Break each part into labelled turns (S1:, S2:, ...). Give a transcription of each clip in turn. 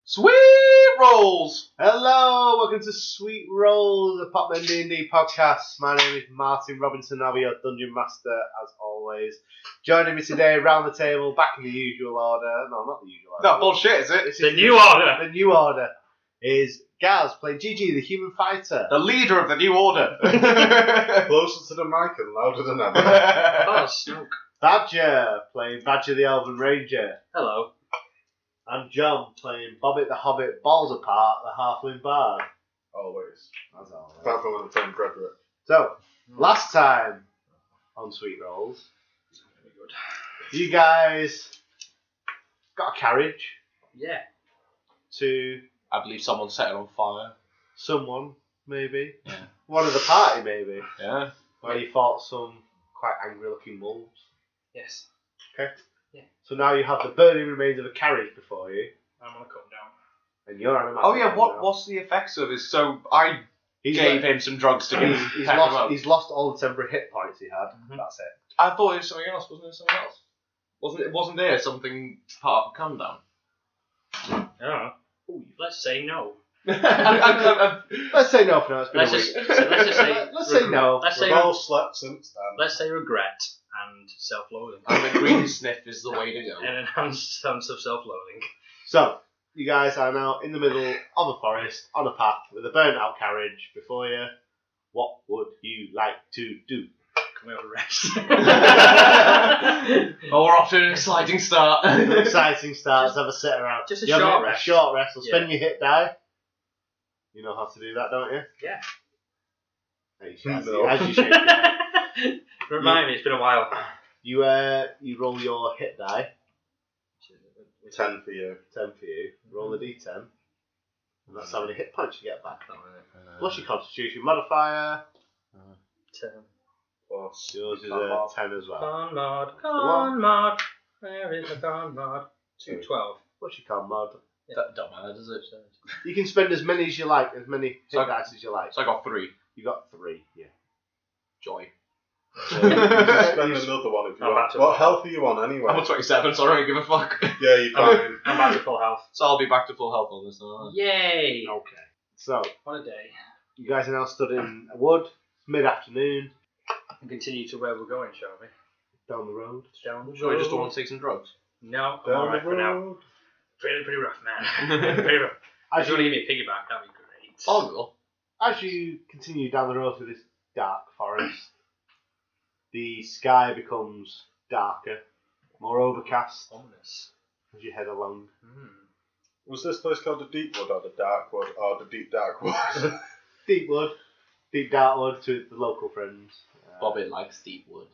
S1: Sweet Rolls!
S2: Hello, welcome to Sweet Rolls, a Popman D&D podcast. My name is Martin Robinson, I'll be your Dungeon Master as always. Joining me today around the table, back in the usual order. No, not the usual order.
S1: No, bullshit, is it?
S2: This
S3: The
S2: is
S3: new order.
S2: The new order is Gaz playing Gigi, the human fighter.
S1: The leader of the new order.
S4: Closer to the mic and louder than ever.
S3: Oh, smoke.
S2: Badger playing Badger the Elven Ranger.
S3: Hello.
S2: And John playing Bobbit the Hobbit Balls Apart, the Halfling Bard.
S4: Always.
S2: That's all.
S4: Apart from when I'm playing Frederick.
S2: So, last time on Sweet Rolls, you guys got a carriage
S3: Yeah.
S2: to
S1: I believe someone set it on fire.
S2: someone, maybe.
S1: Yeah.
S2: One of the party, maybe.
S1: Yeah.
S2: Where you fought some quite angry-looking wolves.
S3: Yes.
S2: Okay?
S3: Yeah.
S2: So now you have the burning remains of a carriage before you,
S3: I'm gonna come down.
S2: and you're on a
S1: Oh yeah, what's the effects of this? So I gave him some drugs to
S2: He's,
S1: pep him up.
S2: he's lost all the temporary hit points he had.
S3: Mhm.
S2: That's it.
S1: I thought it was something else. Wasn't it something else? Wasn't there something part of come down?
S3: I don't know. Ooh, let's say no.
S2: Let's say no for now. It's been
S3: Let's
S2: a
S3: just,
S2: week.
S3: so let's just say.
S2: Let's say no.
S3: Let's say.
S4: We've all slept since then.
S3: Let's say regret and self-loathing.
S1: And the green sniff is the way to go.
S3: An enhanced sense of self-loathing.
S2: So, you guys are now in the middle of a forest, on a path, with a burnt-out carriage before you. What would you like to do?
S3: Can we have a rest?
S1: Oh, we're off to an exciting start.
S2: Exciting start. Let's have a sit around.
S3: Just a
S2: You have
S3: short
S2: a
S3: rest.
S2: short rest. We'll
S3: Yeah.
S2: spend your hit die. You know how to do that, don't you?
S3: Yeah.
S2: As you shake your head.
S3: Remind me, it's been a while.
S2: You roll your hit die.
S4: 10 for you.
S2: 10 for you. Roll the d10. And that's how many hit points you get back. Plus your constitution modifier.
S3: 10.
S4: Plus.
S2: Yours is a 10 as well.
S3: Con mod. Where is the con mod? 212.
S2: What's your con mod?
S1: That don't matter, does it?
S2: You can spend as many as you like, as many hit
S1: So-
S2: dice as you like.
S1: So I got 3.
S2: You got 3, yeah.
S1: Joy.
S4: So you can spend another one if you
S3: I'm
S4: want.
S3: back to
S4: What
S3: full
S4: health are you on anyway?
S1: I'm on 27, so I don't give a fuck.
S4: Yeah, you fine.
S3: I'm back to full health.
S1: So I'll be back to full health on this.
S3: Yay!
S2: Okay. So,
S3: What a day.
S2: you guys are now stood in a wood. It's mid-afternoon.
S3: And continue to where we're going, shall we?
S2: Down the road.
S3: Down the
S1: So I just don't
S3: road.
S1: want to take some drugs.
S3: No, I'm
S4: Down
S3: alright
S4: the
S3: for now.
S4: road.
S3: Pretty rough, man. Pretty rough.
S2: As
S3: If you want to
S2: you,
S3: give me a piggyback, that'd be great.
S1: Oh,
S2: as you continue down the road through this dark forest, the sky becomes darker, more overcast
S3: Ominous.
S2: as you head along.
S4: Was this place called the Deep Wood or the Dark Wood or the Deep Dark Wood?
S2: Deep wood, deep dark wood to the local friends.
S1: Bobbit likes deep wood.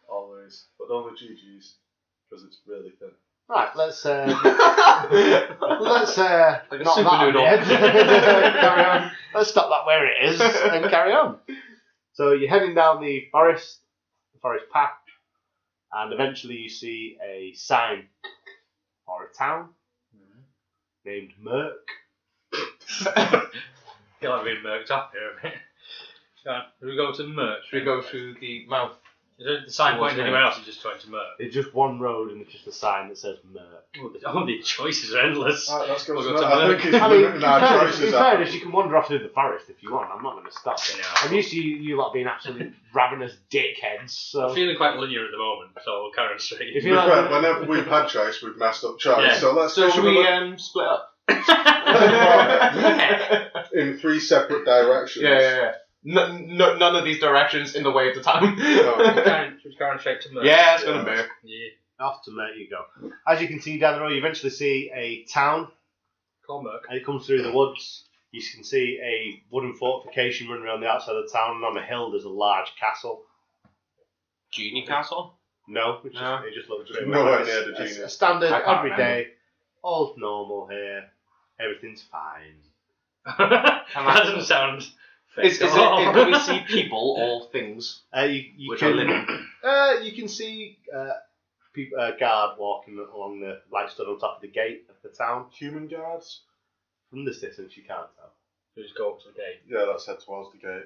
S4: Always. But only GG's. Because it's really thin.
S2: Right, let's let's
S1: Like a
S2: not
S1: super
S2: that
S1: noodle.
S2: bit. Carry on. Let's stop that where it is and carry on. So you're heading down the forest path, and eventually you see a sign for a town named Merk.
S3: Feel like we've merked up here a bit. Go on. We go to merch.
S1: Should we go through the mouth?
S3: Is there the sign
S1: Towards
S3: pointing anywhere
S1: Merk.
S3: else? Or just going to merch?
S2: It's just one road and it's just a sign that says Merk.
S3: Oh, the choices are endless.
S4: Alright, let's go
S3: We'll
S4: to
S3: go to
S4: I
S3: Merk.
S4: think it's
S2: I mean,
S4: limiting our
S2: in
S4: choices.
S2: fairness, you can wander off through the forest if you want. I'm not going to stop you.
S3: No.
S2: I'm used to you lot being absolute ravenous dickheads. So
S3: I'm feeling quite linear at the moment, so we'll carry on straight.
S2: If
S4: To
S2: you
S4: be
S2: like-
S4: fair, whenever we've had choice, we've messed up choice.
S3: Yeah.
S4: So let's
S1: So
S4: go
S1: should
S4: with
S1: we
S4: the-
S1: split up?
S3: Yeah.
S4: in 3 separate directions.
S1: Yeah. None of these directions in the way of the time.
S3: Should we carry on straight to merch?
S1: Yeah, it's gonna
S4: Yeah.
S1: be.
S3: Yeah.
S2: off to Merk you go. As you continue down the road, you eventually see a town.
S3: Call merc.
S2: And it comes through the woods. You can see a wooden fortification running around the outside of the town, and on a hill there's a large castle.
S1: Genie Castle?
S2: No,
S1: No.
S2: it just looks
S4: Just
S2: pretty
S4: nowhere
S2: much
S4: near the
S2: a
S4: genius.
S2: standard,
S1: I can't
S2: everyday, all normal here. Everything's fine.
S3: That doesn't sound fake
S1: Is
S3: at
S1: it?
S3: all.
S1: Can we see people or things
S2: You
S1: which
S2: can
S1: are living?
S2: you can see guard walking along the stood on top of the gate of the town.
S4: Human guards?
S2: From this distance, you can't tell.
S3: Just go up to the gate.
S4: Yeah, let's head towards the gate.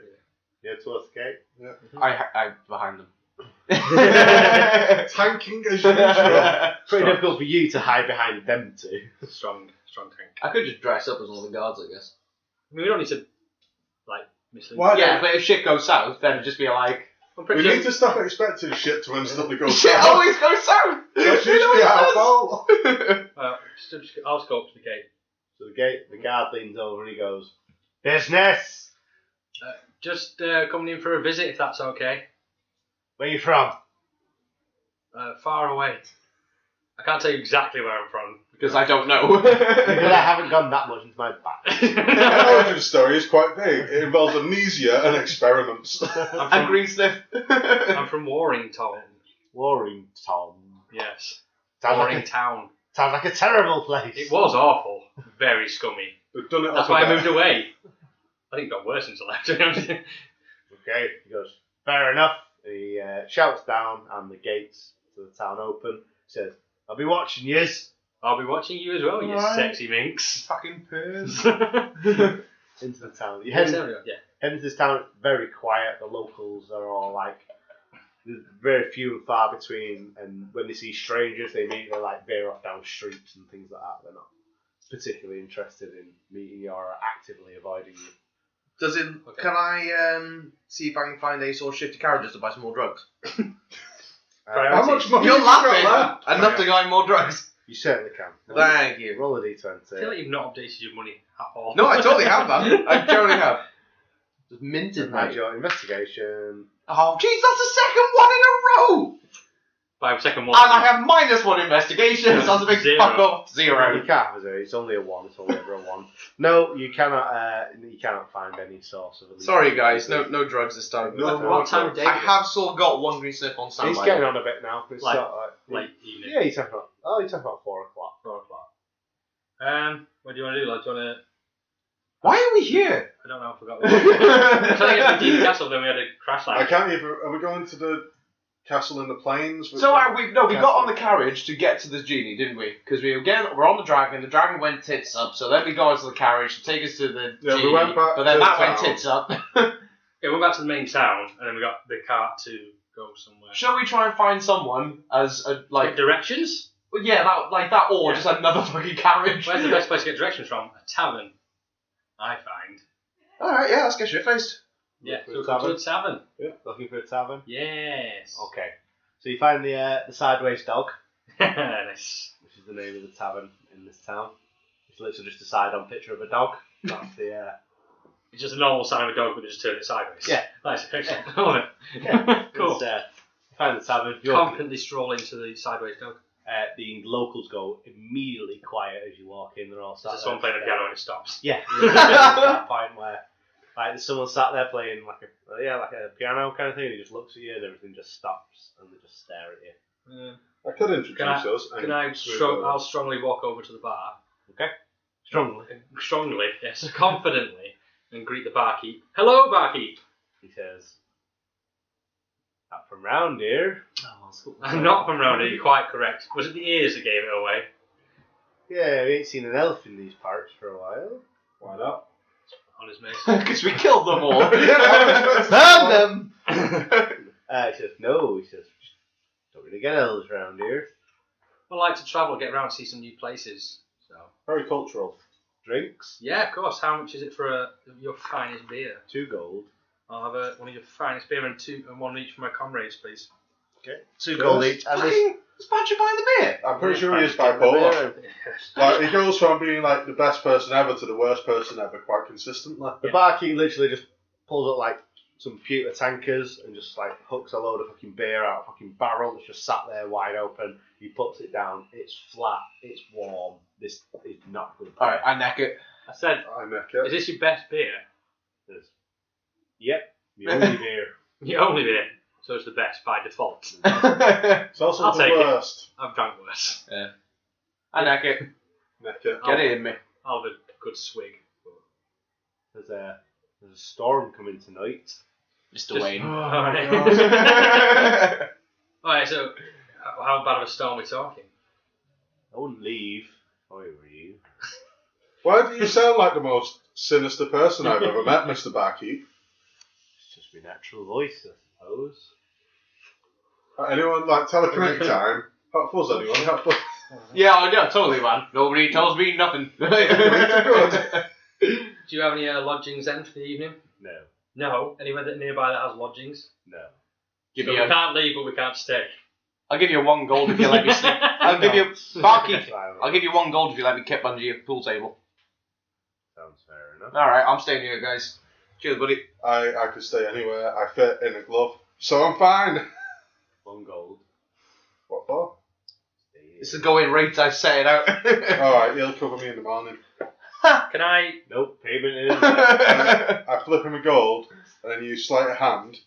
S2: Yeah, towards the gate.
S4: Yeah.
S1: I behind them.
S4: Tanking as usual.
S2: Pretty difficult for you to hide behind them two.
S3: Strong tank.
S1: I could just dress up as one of the guards, I guess.
S3: I mean, we don't need to, like, mislead.
S4: Why
S1: Yeah, but if shit goes south, then it'd just be like...
S3: I'm
S4: We
S3: pretty
S4: need to stop expecting shit to instantly go
S1: Shit
S4: south.
S1: always goes south!
S4: That's
S1: It
S4: usually
S1: always
S4: our
S1: does.
S4: fault.
S3: I'll just go up to the gate.
S2: So the guard leans over and he goes, "Business!
S3: Just coming in for a visit, if that's okay.
S2: Where you from?"
S3: Far away. I can't tell you exactly where I'm from.
S1: Because I don't know.
S2: Because I haven't gone that much into my back.
S4: My origin story is quite big. It involves amnesia and experiments.
S1: And green sniff.
S3: I'm from Warrington.
S2: Warrington.
S3: Yes.
S2: Sounds like,
S3: Warrington.
S2: sounds like a terrible place.
S3: It was awful. Very scummy.
S4: They've done it
S3: That's
S4: up
S3: why
S4: a
S3: I
S4: bit.
S3: moved away. I think it got worse since I left.
S2: Okay, he goes, "Fair enough." He shouts down and the gates to the town open. He says, "I'll be watching yous."
S3: I'll be watching you as well, you
S1: Right.
S3: sexy minx.
S1: Fucking purrs.
S2: Into the town. You head
S3: Yeah.
S2: into this town, it's very quiet. The locals are all like, there's very few and far between, and when they see strangers, they immediately like veer off down streets and things like that. They're not particularly interested in meeting you or actively avoiding you.
S1: Does it?
S3: Okay.
S1: Can I see if I can find any sort of shifty carriages to buy some more drugs?
S4: How much money
S1: You're
S4: have you got
S1: laughing.
S4: left?
S1: Enough to buy more drugs.
S2: You certainly can.
S1: Thank you.
S2: Roll a
S3: I feel
S2: d20.
S3: like you've not updated your money at all.
S1: No, I totally have that. I totally have. Just minted
S2: Add
S1: mate.
S2: your investigation.
S1: Oh, jeez, that's the second one in a row.
S3: By second one.
S1: And I have -1 investigation. Sounds a big
S3: Zero.
S1: fuck off.
S2: You
S1: 0.
S2: can't have a 0. It's only a 1. It's only ever a 1. No, you cannot. You cannot find any source of. illegal
S1: Sorry, guys.
S2: activity.
S1: No drugs this time.
S4: No,
S3: What time of day?
S1: I have still got one green slip on
S2: He's
S1: standby.
S2: getting on a bit now. It's
S3: Like-
S2: not like.
S3: Late evening.
S2: Yeah, he's talking about. Oh, he's talking about 4 o'clock.
S3: 4 o'clock. What do you want to do? Like, do you want to...
S1: Why are we here?
S3: I don't know, I forgot. What I'm trying to get to the Dean Castle, then we had a crash
S4: I
S3: land.
S4: can't even. Are we going to the castle in the plains?
S1: So we got on the carriage to get to the genie, didn't we? Because we're on the dragon. The dragon went tits up. So then we got onto the carriage to take us to the
S4: Yeah, we
S1: genie.
S4: went back
S1: but then
S4: to
S1: that
S4: town.
S1: went tits up.
S3: Yeah, we went back to the main town, and then we got the cart to go somewhere.
S1: Shall we try and find someone as a
S3: Like directions?
S1: Well, yeah, that or
S3: Yeah.
S1: just another fucking carriage.
S3: Where's the best place to get directions from? A tavern. I find.
S1: All right, yeah, let's get shit faced.
S3: Yeah,
S2: For
S3: so
S2: a
S3: we come to
S2: tavern?
S3: a tavern.
S2: Looking for a tavern.
S3: Yes.
S2: Okay. So you find the sideways dog,
S3: Nice.
S2: which is the name of the tavern in this town. It's literally just a side-on picture of a dog. That's the.
S3: It's just a normal sign of a dog, but they just turn it sideways.
S2: Yeah.
S3: Nice. Excellent. I love it.
S2: Yeah.
S3: Cool.
S2: It's, you find the tavern. You're,
S3: Confidently stroll into the sideways dog.
S2: the locals go immediately quiet as you walk in. They're all sat
S3: There's
S2: there.
S3: someone playing the piano and it stops.
S2: Yeah. At that point where there's someone sat there playing like a piano kind of thing. And he just looks at you and everything just stops and they just stare at you.
S4: I could introduce us. and
S3: Can I?
S4: smooth it over.
S3: I'll strongly walk over to the bar.
S2: Strongly.
S3: Strongly, yes, confidently, and greet the barkeep. Hello, barkeep.
S2: He says, "Not from round here."
S3: I'm not from round here. You're quite correct. Was it the ears that gave it away?
S2: Yeah, we ain't seen an elf in these parts for a while.
S4: Why not?
S3: Honest mate.
S1: Because we killed them all.
S2: Found them! He says, "No." He says, "Don't really get elves around here."
S3: I like to travel, get around, see some new places. So
S4: Very cultural.
S2: Drinks,
S3: yeah, of course. How much is it for your finest beer?
S2: 2 gold.
S3: I'll have one of your finest beer and one each for my comrades, please.
S2: Okay. 2
S4: Yes.
S2: gold each. And this,
S1: Fucking Spadger buying the beer.
S4: I'm pretty sure he is
S2: Give him a
S4: bipolar.
S2: beer.
S4: Like, he goes from being like the best person ever to the worst person ever quite consistently.
S2: The barkeep literally just pulls up like some pewter tankers and just like hooks a load of fucking beer out of a fucking barrel that's just sat there wide open. He puts it down. It's flat. It's warm. This is not good.
S1: All right, I neck it.
S3: I said,
S4: I make
S3: is
S4: it.
S3: this your best beer?
S2: There's- Yep. The only beer.
S3: Your only beer. So it's the best by default.
S4: It's also
S3: I'll
S4: the
S3: take it.
S4: worst.
S3: I've drank worse.
S1: I neck it.
S4: Make it.
S1: Get it in me.
S3: I'll have a good swig.
S2: There's a storm coming tonight.
S1: Mr. Wayne.
S3: Alright. Alright, so how bad of a storm are we talking?
S2: I wouldn't leave if I were you.
S4: Why do you sound like the most sinister person I've ever met, Mr. Barkeep?
S2: It's just my natural voice, I suppose.
S4: Anyone like telekinetic time? Hot fuzz, anyone? Hot fuzz.
S1: Yeah, I know, totally, man. Nobody tells me nothing.
S3: Do you have any lodgings then for the evening?
S2: No.
S3: No. Anywhere nearby that has lodgings?
S2: No.
S3: So we can't leave, but we can't stay.
S1: I'll give you 1 gold if you let me sleep. I'll give you barkeep. I'll give you 1 gold if you let me kip under your pool table.
S2: Sounds fair enough.
S1: Alright, I'm staying here, guys. Cheers, buddy.
S4: I could stay anywhere. I fit in a glove, so I'm fine.
S2: 1 gold.
S4: What for?
S1: This is going rate, I set it out.
S4: Alright, you'll cover me in the morning.
S3: Can I?
S2: Nope, payment is.
S4: I flip him a gold, and then you sleight of hand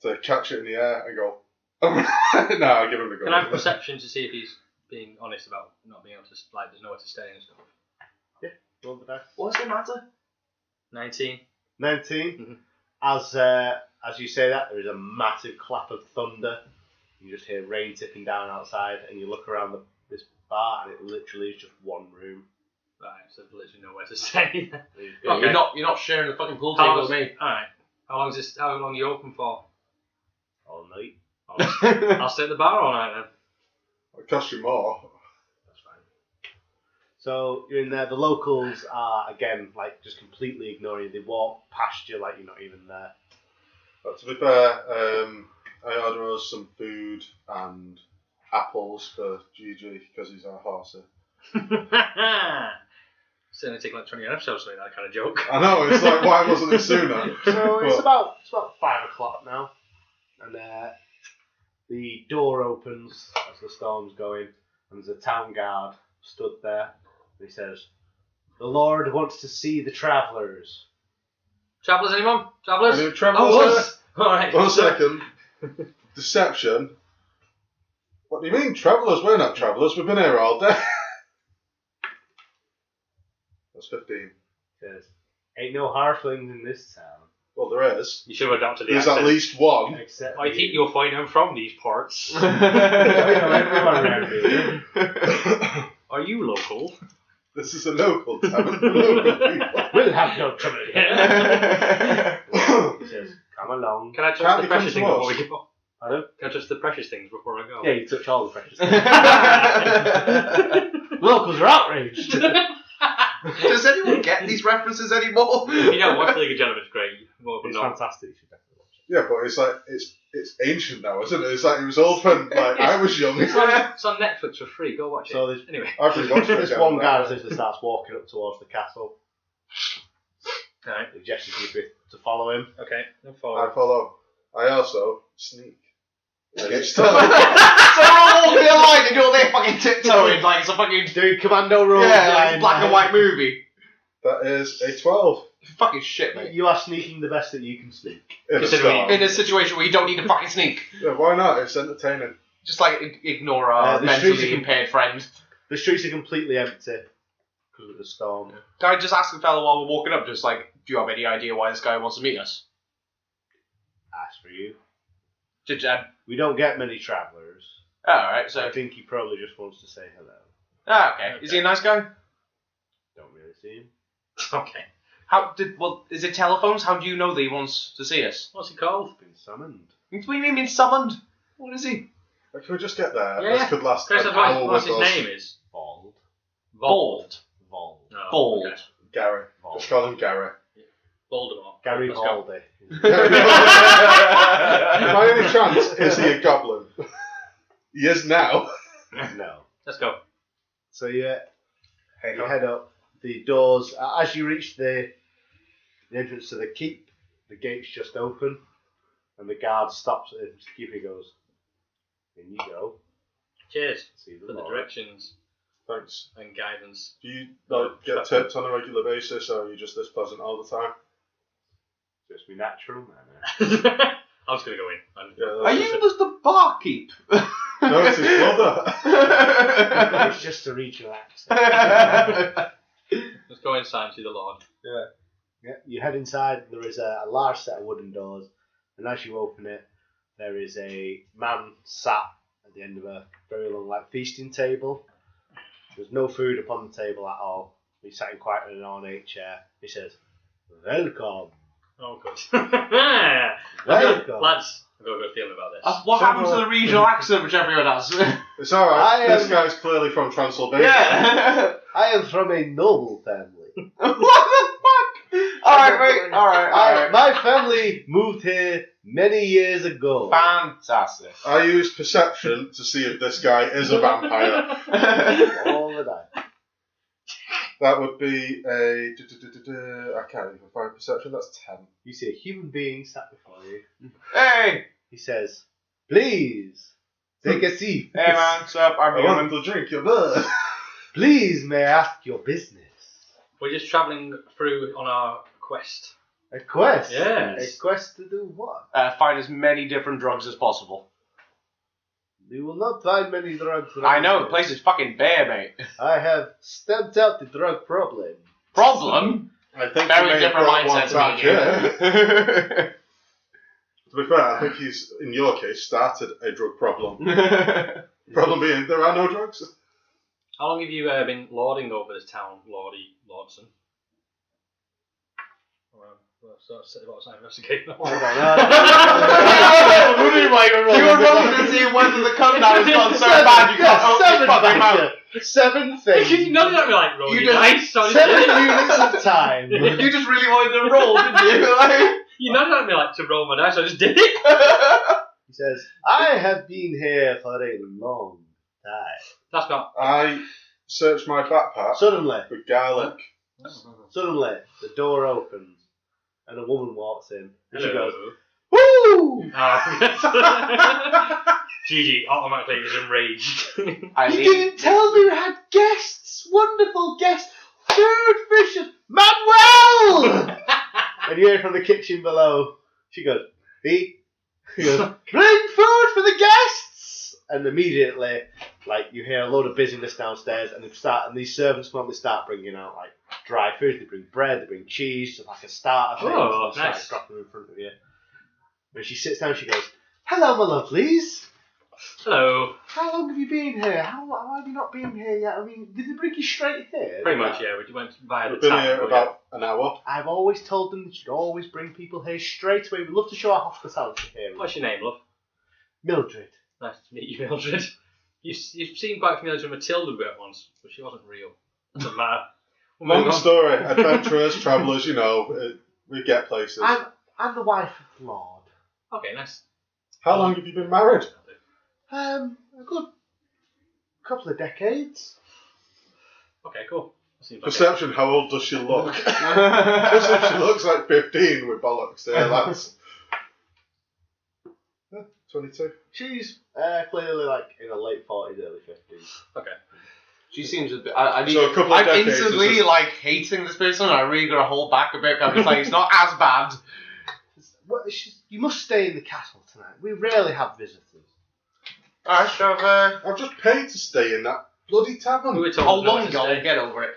S4: to catch it in the air and go. No, I'll give him the gold.
S3: Can I have perception to see if he's being honest about not being able to, like, there's nowhere to stay and stuff?
S2: Roll the dice.
S1: What's the matter?
S3: 19.
S2: 19.
S3: Mhm.
S2: As you say that, there is a massive clap of thunder. You just hear rain tipping down outside, and you look around this bar, and it literally is just 1 room.
S3: Right, so there's literally nowhere to stay.
S1: Okay. You're not sharing the fucking pool
S3: How
S1: table
S3: long's-
S1: with me.
S3: Alright. How long are you open for?
S2: All night.
S3: I'll stay at the bar all night then.
S4: It'll cost you more.
S3: That's fine.
S2: So you're in there. The locals are again like just completely ignoring you. They walk past you like you're not even there.
S4: But to be fair, I order us some food and apples for Gigi because he's our horsey.
S3: It's only taken like 20 episodes to make that kind of joke.
S4: I know, it's like, why wasn't it sooner?
S2: So it's
S4: But-
S2: about 5 o'clock now, and the door opens as the storm's going, and there's a town guard stood there. And he says, "The Lord wants to see the travellers."
S3: Travellers, anyone? Travellers?
S4: Any travellers
S3: Oh, us! Alright.
S4: 1 second. Deception. What do you mean, travellers? We're not travellers. We've been here all day. That's 15.
S2: He says, "Ain't no halflings in this town."
S4: Well, there is.
S3: You should have adapted the
S4: There's
S3: accent.
S4: at least one.
S2: Except
S3: I think you'll find I'm from these parts.
S2: everyone around here.
S3: Are you local?
S4: This is a local tavern for local people.
S2: We'll have no trouble here. He says, "Come along."
S3: Can I touch
S4: Can't
S3: the
S4: you come
S3: precious
S4: to
S3: things
S4: us?
S3: before we go?
S2: Pardon?
S3: Can I touch the precious things before I go?
S2: Yeah, you touch all the precious things. Locals are outraged.
S1: Does anyone get these references anymore?
S3: If you don't watch League of Gentlemen, it's great. Well,
S2: It's
S3: not.
S2: fantastic. You should definitely watch it.
S4: Yeah, but it's like it's ancient now, isn't it? It's like it was old when like I was young.
S3: It's on Netflix for free. Go watch it.
S2: So there's
S3: Anyway.
S4: I've rewatched it.
S2: this one guy essentially starts walking up towards the castle.
S3: Alright.
S2: He gestures you to follow him.
S3: Okay. No
S4: I
S3: follow.
S4: follow. I also sneak.
S2: Okay.
S1: So they're all walking in line and you're there fucking tiptoeing like it's a fucking
S2: Doing commando rolls.
S1: like
S2: behind
S1: black and
S2: the-
S1: white movie.
S4: That is a 12.
S1: Fucking shit, mate.
S2: You are sneaking the best that you can sneak.
S4: In a
S3: Considering-
S4: storm.
S1: In a situation where you don't need to fucking sneak.
S4: Yeah, why not? It's entertaining.
S1: Just like ignore our
S2: The streets
S1: mentally
S2: are-
S1: impaired friend.
S2: The streets are completely empty because of the storm.
S1: Can I just ask the fellow while we're walking up, just like, do you have any idea why this guy wants to meet us?
S2: As for you,
S1: Oh,
S2: we don't get many travellers.
S1: alright,
S2: So
S1: so.
S2: I think he probably just wants to say hello.
S1: Ah, okay. Is he a nice guy?
S2: Don't really see him.
S3: Okay.
S1: Is it telephones? How do you know that he wants to see us?
S3: What's he called?
S2: Been summoned.
S1: What do you mean summoned? What is he?
S4: Can we just get there?
S3: Yeah.
S4: This could last
S3: Chris,
S4: an hour
S3: what's
S4: with
S3: his
S4: us.
S3: name is?
S2: Bald.
S1: Bald.
S2: Bald.
S3: No,
S1: Bald.
S3: okay.
S4: Gary.
S2: Bald.
S4: Just call him Gary.
S3: Voldemort.
S2: Gary
S3: Let's go.
S2: Baldy.
S4: By any chance, is he a goblin? He is now.
S2: No.
S3: Let's go.
S2: So you head up. The doors, as you reach the entrance to the keep, the gates just open, and the guard stops and the keeper goes, "In you go.
S3: Cheers
S2: See
S3: for
S2: the
S3: the
S2: Lord."
S3: directions
S4: Thanks.
S3: and guidance.
S4: Do you like get tipped on a regular basis, or are you just this pleasant all the time?
S2: Just be natural, man.
S3: I was going to go in.
S4: Yeah,
S1: Are you the barkeep?
S4: No, it's his brother.
S2: It's just a regional accent.
S3: Let's go inside and see the Lord.
S2: Yeah, you head inside. There is a large set of wooden doors, and as you open it, there is a man sat at the end of a very long, feasting table. There's no food upon the table at all. He's sat in quite an ornate chair. He says, "Welcome,
S3: Oh, good.
S2: welcome."
S3: Lads, I've got a good feeling about this.
S1: What happens to the regional accent which everyone has?
S4: It's alright. This guy's clearly from Transylvania.
S1: Yeah.
S2: I am from a noble family.
S1: What the fuck? Alright, mate. Alright.
S2: My family moved here many years ago.
S1: Fantastic.
S4: I used perception to see if this guy is a vampire.
S2: All the time.
S4: That would be a... I can't even find perception. That's 10.
S2: You see a human being sat before you.
S1: Hey!
S2: He says, "Please, take a seat.
S1: Hey man, what's up? I'm
S4: I
S1: human.
S4: want to drink your blood.
S2: Please, may I ask your business?"
S3: We're just travelling through on our quest.
S2: A quest?
S3: Yes.
S2: A quest to do what?
S1: Find as many different drugs as possible.
S2: You will not find many drugs.
S1: I know, the place is fucking bare, mate.
S2: I have stamped out the drug problem.
S1: Problem?
S4: I think
S1: Very different mindset to me.
S4: Yeah. To be fair, I think he's, in your case, started a drug problem. Problem being, there are no drugs.
S3: How long have you been lording over this town, Lordson? What's that investigate?
S1: You were rolling to see whether the countdown has gone so bad you can't fuck him out.
S2: 7 things.
S3: You know you don't like rolling
S1: You just-
S3: dice, so
S2: 7 units of time.
S1: You just really wanted to roll, didn't you?
S3: you know you don't really like to roll my dice, so I just did it.
S2: He says, "I have been here for a long time."
S3: That's not.
S4: I searched my backpack
S2: Suddenly,
S4: for garlic.
S2: the door opens and a woman walks in. And she goes,
S3: Hello.
S2: "Woo!
S3: Gigi automatically is enraged.
S2: You didn't tell me you had guests! Wonderful guests! Food, fishes, Manuel!" And you hear from the kitchen below, she goes, "He goes, bring food for the guests!" And immediately, like, you hear a load of busyness downstairs, and these servants come up, they start bringing out, like, dry food. They bring bread, they bring cheese, so like a starter thing.
S3: Oh,
S2: so they
S3: nice.
S2: start dropping them in front of you. When she sits down, she goes, "Hello, my lovelies.
S3: Hello.
S2: How long have you been here? How have you not been here yet? I mean, did they bring you straight here?"
S3: Pretty much, yeah. We went via the
S4: We've been
S3: town.
S4: here about an hour.
S2: I've always told them they should always bring people here straight away. We love to show our hospitality here.
S3: What's your name, love?
S2: Mildred.
S3: Nice to meet you, Mildred. You seemed quite familiar to Matilda we met once, but she wasn't real. Doesn't matter.
S4: Long story. Adventurers, travellers, you know, we get places.
S2: I'm the wife of the Lord.
S3: Okay, nice.
S4: How long have you been married?
S2: A good couple of decades.
S3: Okay, cool. Seems like
S4: Perception, how old does she look? She looks like 15 with bollocks there, lads. 22.
S2: She's clearly like in her late 40s, early 50s.
S3: Okay.
S1: She seems a bit. I mean,
S4: So a couple of
S1: I'm
S4: decades
S1: instantly
S4: is just-
S1: like hating this person. I really got to hold back a bit. I'm just like, it's not as bad.
S2: Well, you must stay in the castle tonight. We rarely have visitors.
S1: Alright, so
S4: I've just paid to stay in that bloody tavern.
S3: We were told
S1: how
S3: nowhere
S1: long
S3: to
S1: ago?
S3: stay.
S1: Get over it.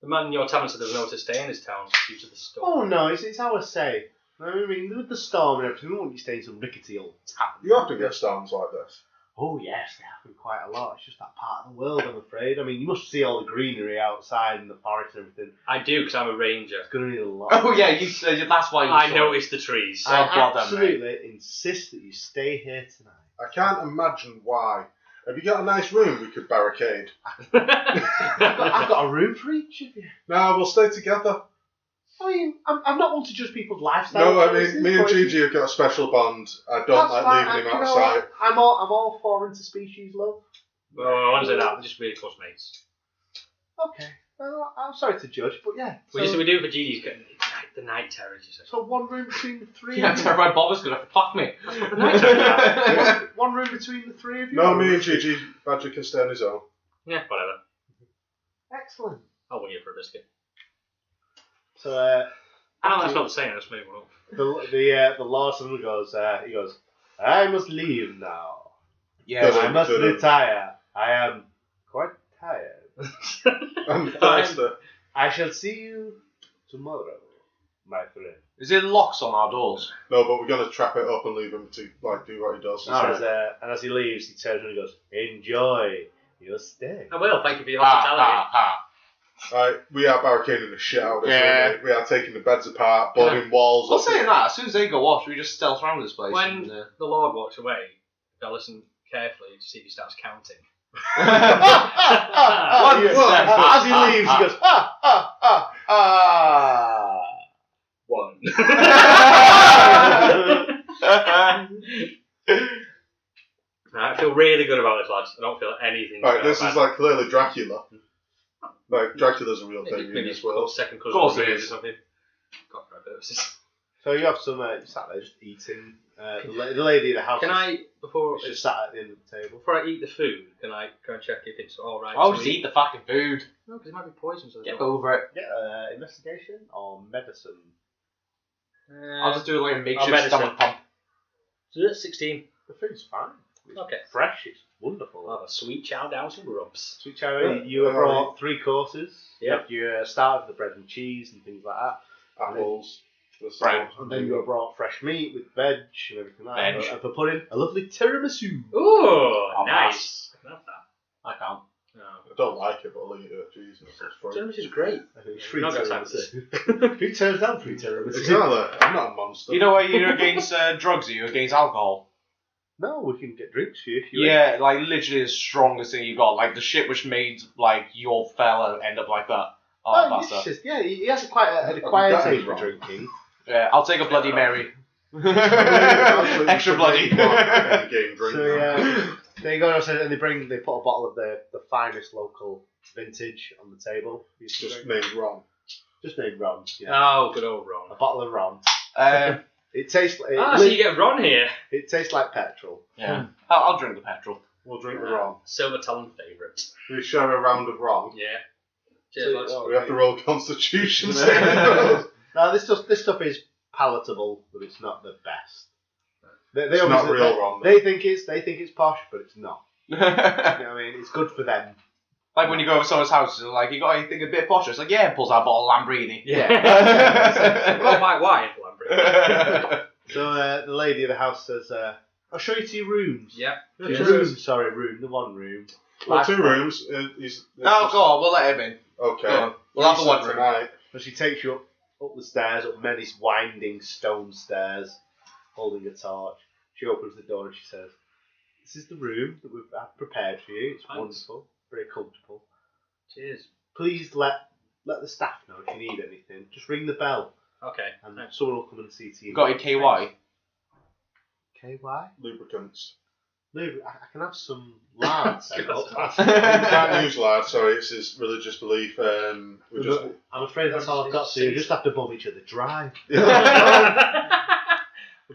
S3: The man in your tavern said there was nowhere to stay in his town due to the storm.
S2: Oh no, it's our say. I mean, with the storm and everything, we won't be staying in some rickety old tavern.
S4: You often get storms like this.
S2: Oh yes, they happen quite a lot. It's just that part of the world, I'm afraid. I mean, you must see all the greenery outside and the forest and everything.
S3: I do, because I'm a ranger.
S2: It's going to need a lot.
S1: Oh yeah, you said that's why you
S3: I
S1: saw it.
S3: noticed the trees.
S1: Oh,
S2: I
S1: God, then,
S2: absolutely insist that you stay here tonight.
S4: I can't imagine why. Have you got a nice room we could barricade?
S2: I've got a room for each of you.
S4: No, we'll stay together.
S2: I mean, I'm not one to judge people's lifestyles.
S4: No, I mean, me and Gigi have got a special bond. I don't like leaving him outside.
S2: I'm all for interspecies love.
S3: Well, I want to say that. We're just really close mates.
S2: Okay. Well, I'm sorry to judge, but yeah.
S3: Well, so we do for Gigi's the night terrors, you said.
S2: So one room between the three
S1: Yeah,
S2: of you.
S1: terrified Bob is gonna have to fuck me.
S3: The night terrors.
S2: One room between the three of you.
S4: No, me and Gigi, Badger can stay on his own.
S3: Yeah, whatever.
S2: Excellent.
S3: I'll win you for a biscuit.
S2: So
S3: Oh, that's not the same. That's maybe one.
S2: the Lawson goes. He goes. "I must leave now.
S1: Yeah,
S2: I must retire. I am quite tired.
S4: I'm thirsty.
S2: I shall see you tomorrow, my friend."
S1: is it locks on our doors?
S4: No, but we're going to trap it up and leave him to do what he does.
S2: And as he leaves, he turns and he goes, "Enjoy your stay."
S3: I will. Thank you for your
S1: Ha
S3: hospitality.
S1: ha ha.
S4: Right, we are barricading the shit out of this
S1: Yeah.
S4: room. We are taking the beds apart, boarding walls.
S1: Well, saying that, as soon as they go off, we just stealth around this place.
S3: When
S1: and,
S3: the Lord walks away, I listen carefully to see if he starts counting.
S2: As he leaves, he goes,
S3: One. I feel really good about this, lads. I don't feel anything.
S4: Right, this is like clearly Dracula. Like, Dracula's a real thing in
S3: maybe
S4: this world.
S3: second cousin
S1: Of course
S3: or
S1: it is.
S3: something. God, for purposes.
S2: So you have some, you sat there just eating. The lady of the house
S3: Can I, before
S2: is just sat at the end of the table.
S3: before I eat the food, can I go and check if it's all right?
S1: I'll
S3: to
S1: just eat the fucking food.
S3: No, because it might be poison. So
S1: Get over it.
S2: Yeah, investigation or medicine?
S1: I'll just do like a makeshift
S3: medicine.
S1: stomach pump.
S3: So that's 16.
S2: The food's fine. It's
S3: Okay.
S2: fresh, it's wonderful.
S3: I'll have a sweet chow down some grubs.
S2: Sweet Cherry, you have brought 3 courses.
S3: Yep.
S2: You started with the bread and cheese and things like that.
S4: Apples.
S1: Bread.
S2: And then you have brought fresh meat with veg and everything like
S1: Veg.
S2: that. And for pudding, a lovely tiramisu.
S3: Ooh,
S1: Oh,
S3: nice. I can have that.
S1: I can't.
S3: No.
S4: I don't like it, but I'll eat it. Jesus, it's free.
S3: Tiramisu is great.
S2: I think it's
S3: We're
S2: free
S3: not gonna have
S2: tiramisu. Who turns down free tiramisu?
S4: Exactly. I'm not a monster.
S1: You know why you're against drugs? Are you against alcohol?
S2: No, we can get drinks for you if you
S1: Yeah, like literally the strongest thing you got. Like the shit which made like your fella end up like that. Oh,
S2: No,
S1: bastard.
S2: it's just, yeah, he has quite a quiet
S4: That is
S2: taste for
S4: wrong.
S2: drinking.
S1: Yeah, I'll take a Bloody Mary.
S4: Absolutely
S1: Extra bloody.
S4: Game drink.
S2: So yeah, they go downstairs and they put a bottle of the finest local vintage on the table. for you to
S4: Just
S2: drink.
S4: named Ron.
S2: Just named Ron. Yeah.
S3: Oh, good old
S2: A
S3: Ron.
S2: bottle of Ron. It tastes like
S3: So you get Ron here.
S2: it tastes like petrol.
S1: Yeah, I'll drink the petrol.
S4: We'll drink the Ron.
S3: Silver Talon favourite.
S4: We share a round of Ron.
S3: Yeah. Cheers,
S2: So-
S3: lads.
S2: oh,
S4: We have to roll Constitution.
S2: Now this stuff is palatable, but it's not the best. They
S4: It's not
S2: obviously-
S4: real Ron.
S2: They think it's posh, but it's not. You know what I mean? It's good for them.
S1: Like when you go over someone's house, they're like, you got anything a bit posh? It's like, yeah, pulls out a bottle of Lambrini.
S3: I've got white wine, Lambert.
S2: So the lady of the house says, "I'll show you to your rooms."
S3: Yeah.
S2: The
S3: Cheers.
S2: room, the one room.
S4: Well, 2 rooms.
S1: No, go on, we'll let him in.
S4: Okay.
S1: Go on. We'll have the one room.
S4: tonight.
S2: So she takes you up the stairs, up many winding stone stairs, holding a torch. She opens the door and she says, "This is the room that we've prepared for you. It's
S3: Thanks.
S2: wonderful, very comfortable.
S3: Cheers.
S2: Please let the staff know if you need anything. Just ring the bell
S3: Okay.
S2: and
S3: Thanks.
S2: someone will come and see to you."
S1: Got any KY?
S2: KY?
S4: Lubricants.
S2: Lou, I can have some lard sent up.
S4: You can't use lard, sorry, it's his religious belief. We just,
S2: I'm afraid that's all I've got, so you just have to bum each other dry.
S4: we'll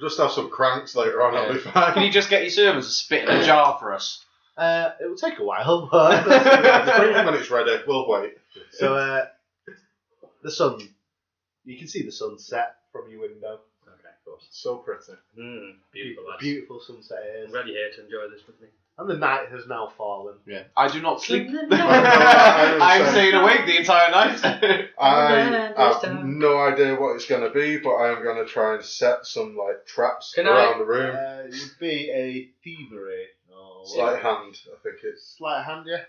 S4: just have some cranks later on, that'll be fine.
S1: Can you just get your servants to spit in a jar for us?
S2: It will take a while, but
S4: Bring them when it's ready, we'll wait.
S2: so the sun, you can see the sunset from your window.
S3: Okay, of course.
S4: So pretty.
S3: Beautiful, lads.
S2: Beautiful sunset it
S3: I'm
S2: is,
S3: ready here to enjoy this with me.
S2: and the night has now fallen.
S1: Yeah. I do not sleep.
S4: I'm
S1: I'm staying awake the entire night.
S4: I have no idea what it's going to be, but I am going to try and set some like traps
S3: Can
S4: around the room.
S2: It would be a thievery. No,
S4: Sleight hand, I think it's.
S2: sleight of hand, yeah.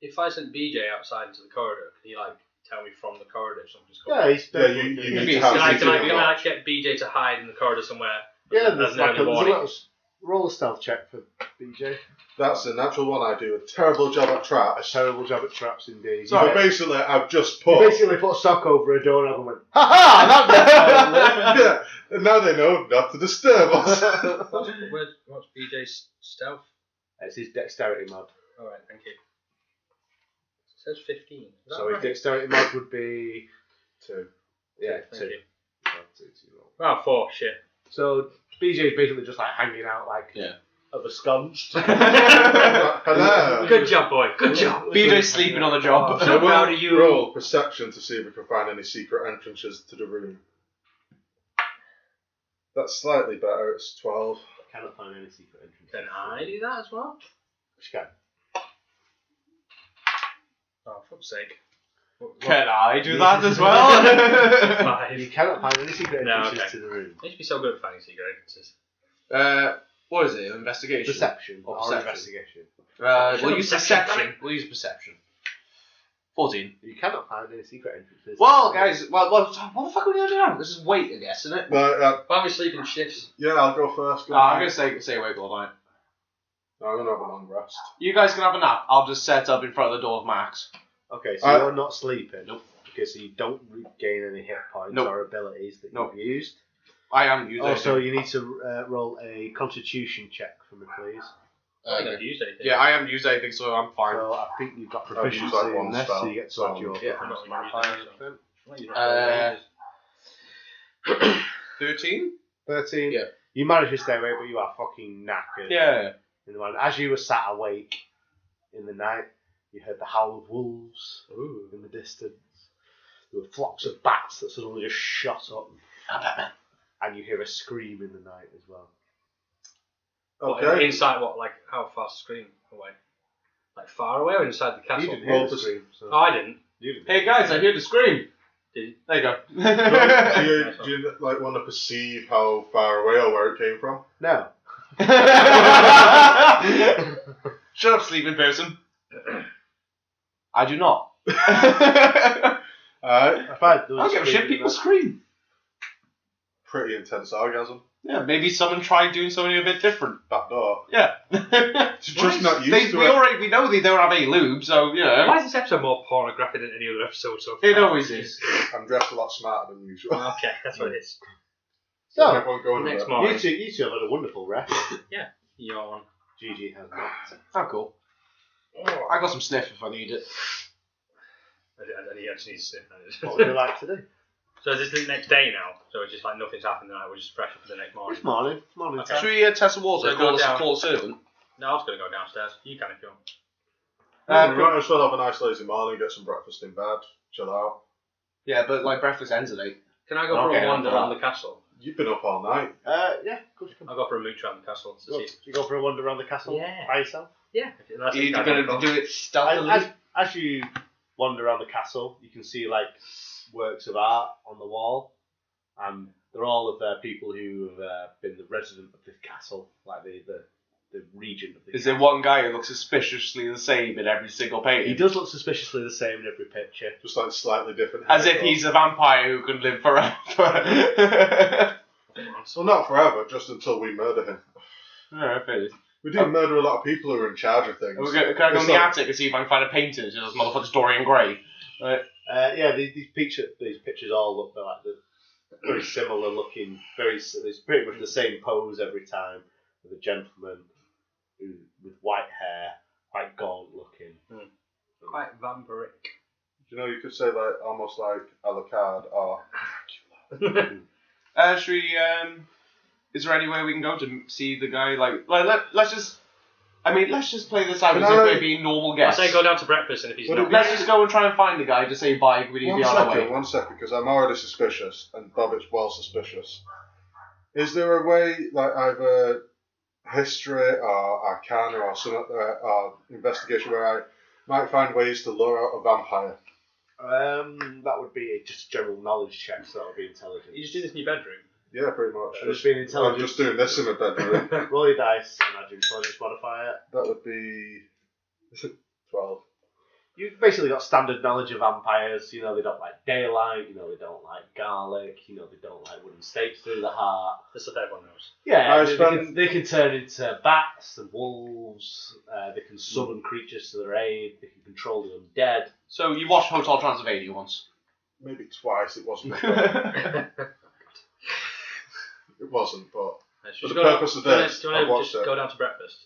S3: If I sent BJ outside into the corridor, can he like tell me from the corridor if something's
S2: Yeah,
S3: coming?
S2: he's
S4: Yeah, you
S1: Can
S4: need to
S1: I-
S3: Can
S4: have
S3: I
S4: something
S3: like get BJ to hide in the corridor somewhere?
S2: Yeah,
S3: as
S2: there's
S3: an
S2: like
S3: early
S2: there's a
S3: warning?
S2: little roll a stealth check for BJ.
S4: That's a natural one. I do a terrible job at
S2: A
S4: traps.
S2: terrible job at traps indeed.
S4: So basically, I've just
S2: You
S4: put.
S2: basically put a sock over a doorknob and went, "Ha ha!"
S4: Yeah, and now they know not to disturb us.
S3: What's BJ's stealth?
S2: It's his dexterity mod.
S3: Alright, thank you. It says 15. Is that
S2: So his
S3: right?
S2: dexterity mod would be
S4: 2.
S2: yeah,
S3: Thank
S2: 2.
S3: you.
S2: Two roll.
S3: Oh, 4, shit.
S2: So BJ's basically just like hanging out like of a sconce.
S4: Hello.
S3: Good job, boy. Good job.
S1: BJ's sleeping on the job.
S3: So proud of you.
S4: Roll perception to see if we can find any secret entrances to the room. That's slightly better. It's 12.
S2: Cannot find any secret entrance.
S3: Can I do that as well?
S2: She can.
S3: Oh, for fuck's sake.
S1: Can I do that as well?
S2: You
S3: 5.
S2: cannot find any secret
S3: No,
S2: entrances
S3: okay.
S2: to the room.
S3: I used to be so good at finding secret entrances.
S1: What is it? Investigation?
S2: Perception
S1: Or
S2: or
S1: perception.
S2: investigation.
S1: We'll use
S3: Perception,
S1: perception.
S3: damn
S1: We'll use perception. 14.
S2: You cannot find any secret entrances.
S1: Well, guys, what the fuck are we going to do now? This is wait, I guess, isn't it?
S4: Right,
S3: Why are we sleeping shifts?
S4: yeah, I'll go first.
S1: I'm going to stay awake all night.
S4: No, I'm going to have a long rest.
S1: You guys can have a nap. I'll just set up in front of the door of Max.
S2: Okay, so you're not sleeping.
S1: Nope.
S2: Okay, so you don't regain any hit points
S1: Nope.
S2: or abilities that
S1: Nope.
S2: you've used.
S1: I am using
S2: Also, you need to roll a Constitution check for me, please.
S3: I don't use anything.
S1: Yeah, I haven't used anything, so I'm fine.
S2: So I think you've got
S4: I've
S2: proficiency
S4: used, like,
S2: in
S4: one
S2: this,
S4: spell,
S2: so you get to
S4: so
S2: add your
S1: yeah.
S3: I'm not
S2: proficiency
S3: using
S2: modifier.
S3: anything.
S1: 13?
S2: 13.
S1: Yeah.
S2: You managed to stay awake, but you are fucking knackered.
S1: Yeah.
S2: In the morning. As you were sat awake in the night, you heard the howl of wolves in the distance. There were flocks of bats that suddenly just shot up. And you hear a scream in the night as well.
S4: Okay.
S3: Inside what? Like how far scream away? Like far away or inside the castle?
S2: You didn't hear the scream. So
S3: Oh, I didn't.
S2: you didn't
S1: Hey guys, I hear the scream.
S3: Did you?
S1: There you go.
S4: Do you like want to perceive how far away or where it came from?
S2: No.
S1: Shut up, sleeping person. I do not.
S4: Alright.
S2: I find there
S1: I
S2: was
S1: don't give a
S2: scream
S1: shit,
S2: in
S1: people
S2: that.
S1: scream.
S4: Pretty intense orgasm.
S1: Yeah, maybe someone tried doing something a bit different.
S4: Back door.
S1: Yeah.
S4: Just not used to
S1: we
S4: it.
S1: We know they don't have any lube, so, you know.
S3: Why is this episode more pornographic than any other episode so far?
S1: It always is.
S4: I'm dressed a lot smarter than usual.
S3: Okay, that's what it is.
S2: So,
S4: Everyone going
S3: Next
S4: with
S3: morning.
S2: you two have had a wonderful rest.
S3: Yawn.
S2: GG has not.
S1: Oh, cool. I got some sniff if I need it.
S3: I actually need to sit down.
S2: What would you like to do?
S3: So is this the next day now? So it's just like nothing's happened and we're just fresh up for the next morning?
S2: This morning. Morning
S3: Okay.
S2: time.
S1: Should we test the water?
S3: So go down.
S1: Call a servant.
S3: No, I was going to go downstairs. You can if you want.
S4: We might as well have a nice lazy morning, get some breakfast in bed, chill out.
S1: Yeah, but like breakfast ends at 8.
S3: Can I go for
S1: Okay,
S3: a wander
S1: I'll
S3: around the castle?
S4: You've been up all night.
S2: Yeah, of course you can.
S3: I'll go for a mooch around the castle to
S2: Go,
S3: see.
S2: you go for a wander around the castle
S3: Yeah.
S2: by yourself?
S3: Yeah. That's
S1: You're going to do it stealthily?
S2: As you wander around the castle, you can see like works of art on the wall, and they're all of people who have been the resident of this castle, like the regent of the
S1: Is
S2: castle.
S1: there one guy who looks suspiciously the same in every single painting?
S2: He does look suspiciously the same in every picture.
S4: Just like slightly different.
S1: As if
S4: haircut.
S1: he's a vampire who can live forever.
S4: Well, not forever, just until we murder him.
S1: Alright, fair.
S4: We do murder a lot of people who are in charge of things.
S1: Can I go in
S4: It's
S1: the
S4: like-
S1: attic and see if I can find a painting that says motherfucker's Dorian Gray? Right.
S2: Yeah, these pictures all look like they're very similar looking. It's pretty much the same pose every time with a gentleman with white hair, quite gaunt looking.
S3: Quite vampiric.
S4: You know, you could say like almost like Alucard or
S1: Should we, is there any way we can go to see the guy? Let's just play this out
S4: Can
S1: as
S4: I-
S1: if we're being normal
S3: I
S1: guests.
S3: say go down to breakfast and if he's
S4: Would
S3: not
S4: it
S1: Let's just go and try and find the guy to say bye. We need to be on our way.
S4: one second, because I'm already suspicious, and Bobbitt's well suspicious. Is there a way, like either history or arcana or some or investigation, where I might find ways to lure out a vampire?
S2: That would be just a general knowledge check, so that would be intelligence.
S3: You just do this in your bedroom.
S4: Yeah, pretty much.
S2: Just being
S4: I'm
S2: intelligent.
S4: just doing this in a bedroom.
S2: Roll your dice and add your intelligence modifier.
S4: That would be 12.
S2: You've basically got standard knowledge of vampires. You know they don't like daylight. You know they don't like garlic. You know they don't like wooden stakes through the heart.
S3: That's what everyone knows.
S2: Yeah,
S4: I
S2: they can turn into bats and wolves. They can summon creatures to their aid. They can control the undead.
S1: So you watched Hotel Transylvania once?
S4: Maybe twice. It wasn't. It wasn't, but
S3: For
S4: the purpose of this,
S3: do you
S4: I've
S3: want to
S4: watched
S3: just
S4: it.
S3: go down to breakfast?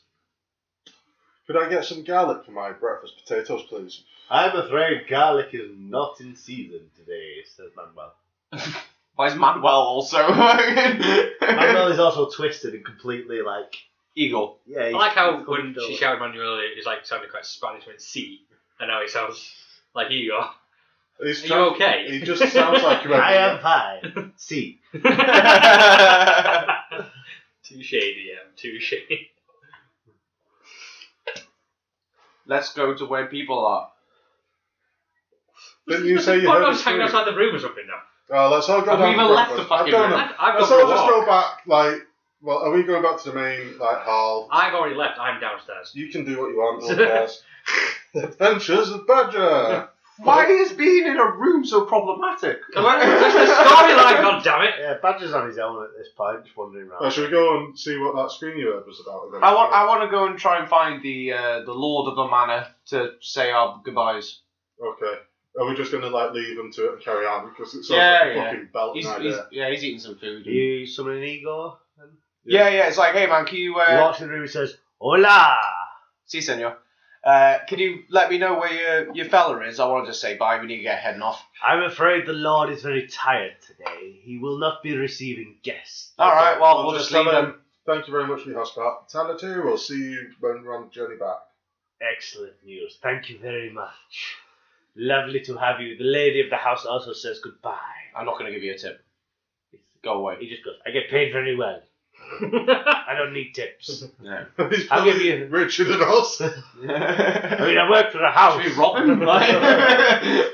S4: Could I get some garlic for my breakfast potatoes, please?
S2: I'm afraid garlic is not in season today, says Manuel.
S1: Why is Manuel also?
S2: Manuel is also twisted and completely like
S1: Eagle.
S2: yeah.
S3: I like how when she shouted Manuel earlier, it like sounded quite Spanish when C, and now it sounds like Igor.
S4: He's
S3: Are you okay?
S4: He just sounds like you.
S2: I am fine. See.
S3: Touche, DM. Touche.
S1: Let's go to where people are.
S4: Didn't you say you
S3: What
S4: heard
S3: I
S4: the
S3: was hanging
S4: scream?
S3: outside the room or something now?
S4: Let's all go
S1: Have we
S4: down
S1: even
S4: to
S1: left
S4: breakfast.
S1: the fucking
S4: I don't
S1: room?
S4: know.
S3: I've
S4: Let's
S3: got
S4: all
S3: for a
S4: just
S3: walk.
S4: go back, like... Well, are we going back to the main, like, hall?
S3: I've already left. I'm downstairs.
S4: You can do what you want, no one cares. Adventures of Badger!
S1: Why is being in a room so problematic?
S3: That's the storyline, goddammit!
S2: Yeah, Badger's on his own at this point, just wandering around.
S4: Should we go and see what that screen you heard was about? Then?
S1: I want to go and try and find the lord of the manor to say our goodbyes.
S4: Okay. Are we just going to like leave him to it and carry on? Because it's
S1: Yeah,
S4: fucking belting idea.
S1: He's eating some food.
S2: Are you summoning Igor? Then?
S1: Yeah, it's like, hey man, can you...
S2: He walks in the room and says, Hola!
S1: Si, senor. Can you let me know where your fella is? I want to just say bye. We need to get heading off.
S2: I'm afraid the Lord is very tired today. He will not be receiving guests.
S1: All right, well, we'll just leave
S4: tell
S1: him.
S4: Thank you very much for your hospitality. We'll see you when we're on the journey back.
S2: Excellent news. Thank you very much. Lovely to have you. The lady of the house also says goodbye.
S1: I'm not going to give you a tip. Go away.
S2: He just goes, I get paid very well. I don't need tips.
S1: No.
S2: I'll give you...
S4: Richard and us.
S2: I mean, I work for a house.
S1: Should we rob him?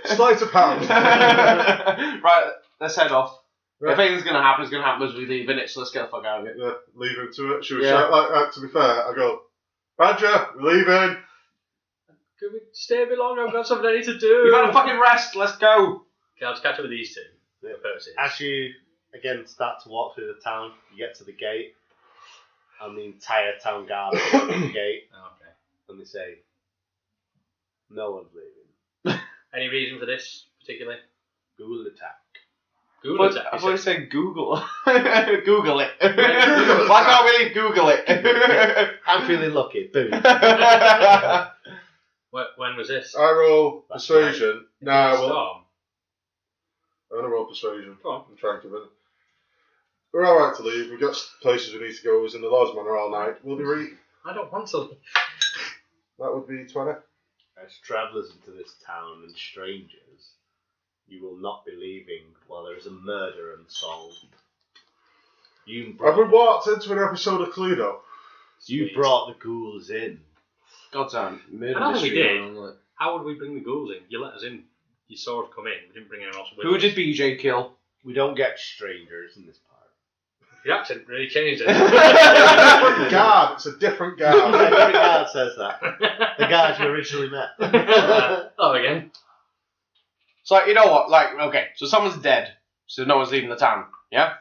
S4: Slight of pound.
S1: Right, let's head off.
S4: Right.
S1: If anything's going to happen, it's going to happen as we leave in it, so let's get the fuck out of it.
S4: Yeah, leave him to it. Should we
S1: Yeah.
S4: shout like that? To be fair, I go, Badger, we're leaving.
S3: Can we stay a bit longer? I've got something I need to do.
S1: You've had a fucking rest, let's go.
S3: Okay, I'll just catch up with these two.
S2: As you, again, start to walk through the town, you get to the gate, and the entire town guard is at the gate,
S3: Okay.
S2: and they say, no one's leaving.
S3: Any reason for this, particularly?
S2: Ghoul attack.
S3: Google
S1: But
S3: attack.
S1: I thought you said Google. Google it. Why can't we leave Google it?
S2: I'm feeling lucky. Boom.
S3: When was this?
S4: I roll
S2: That's
S4: persuasion. Now, well,
S3: Storm.
S4: I'm going to roll persuasion.
S3: Go on.
S4: I'm trying to win. We're alright to leave. We've got places we need to go. We're in the Lord's Manor all night. We'll be
S3: I don't want to.
S4: That would be 20.
S2: As travellers into this town and strangers, you will not be leaving while there is a murder unsolved.
S4: Have we walked into an episode of Cluedo?
S2: You brought the ghouls in.
S1: Goddamn, murder
S3: I don't think we
S1: mystery
S3: did.
S1: going on, like.
S3: How would we bring the ghouls in? You let us in. You saw us come in. We didn't bring anyone else with
S1: Who
S3: us.
S1: did BJ kill?
S2: We don't get strangers in this part.
S3: Your accent really changed it.
S4: Different guard. It's a different guard.
S2: Every guard says that. The guard you originally met.
S3: Hello again.
S1: So, you know what? Like, okay, so someone's dead, so no one's leaving the town, yeah?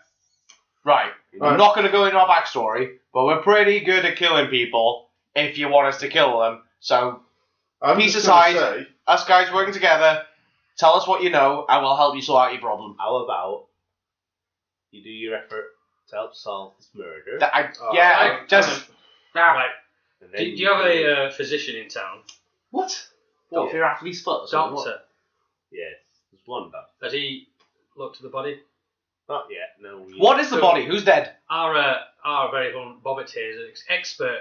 S1: Right. I'm not going to go into our backstory, but we're pretty good at killing people if you want us to kill them. So,
S4: I'm
S1: Peace
S4: just gonna
S1: aside.
S4: say,
S1: us guys working together, tell us what you know, and we'll help you sort out your problem.
S2: How about you do your effort to help solve this murder?
S3: Right.
S2: And
S3: Do
S2: then
S3: you have a physician in town?
S1: What? What, if you're after these foot or something?
S3: Doctor.
S2: Yes, there's one doctor.
S3: Has he looked at the body?
S2: Not yet, no.
S1: What is the body? Who's dead?
S3: Our very own Bobbit here is an expert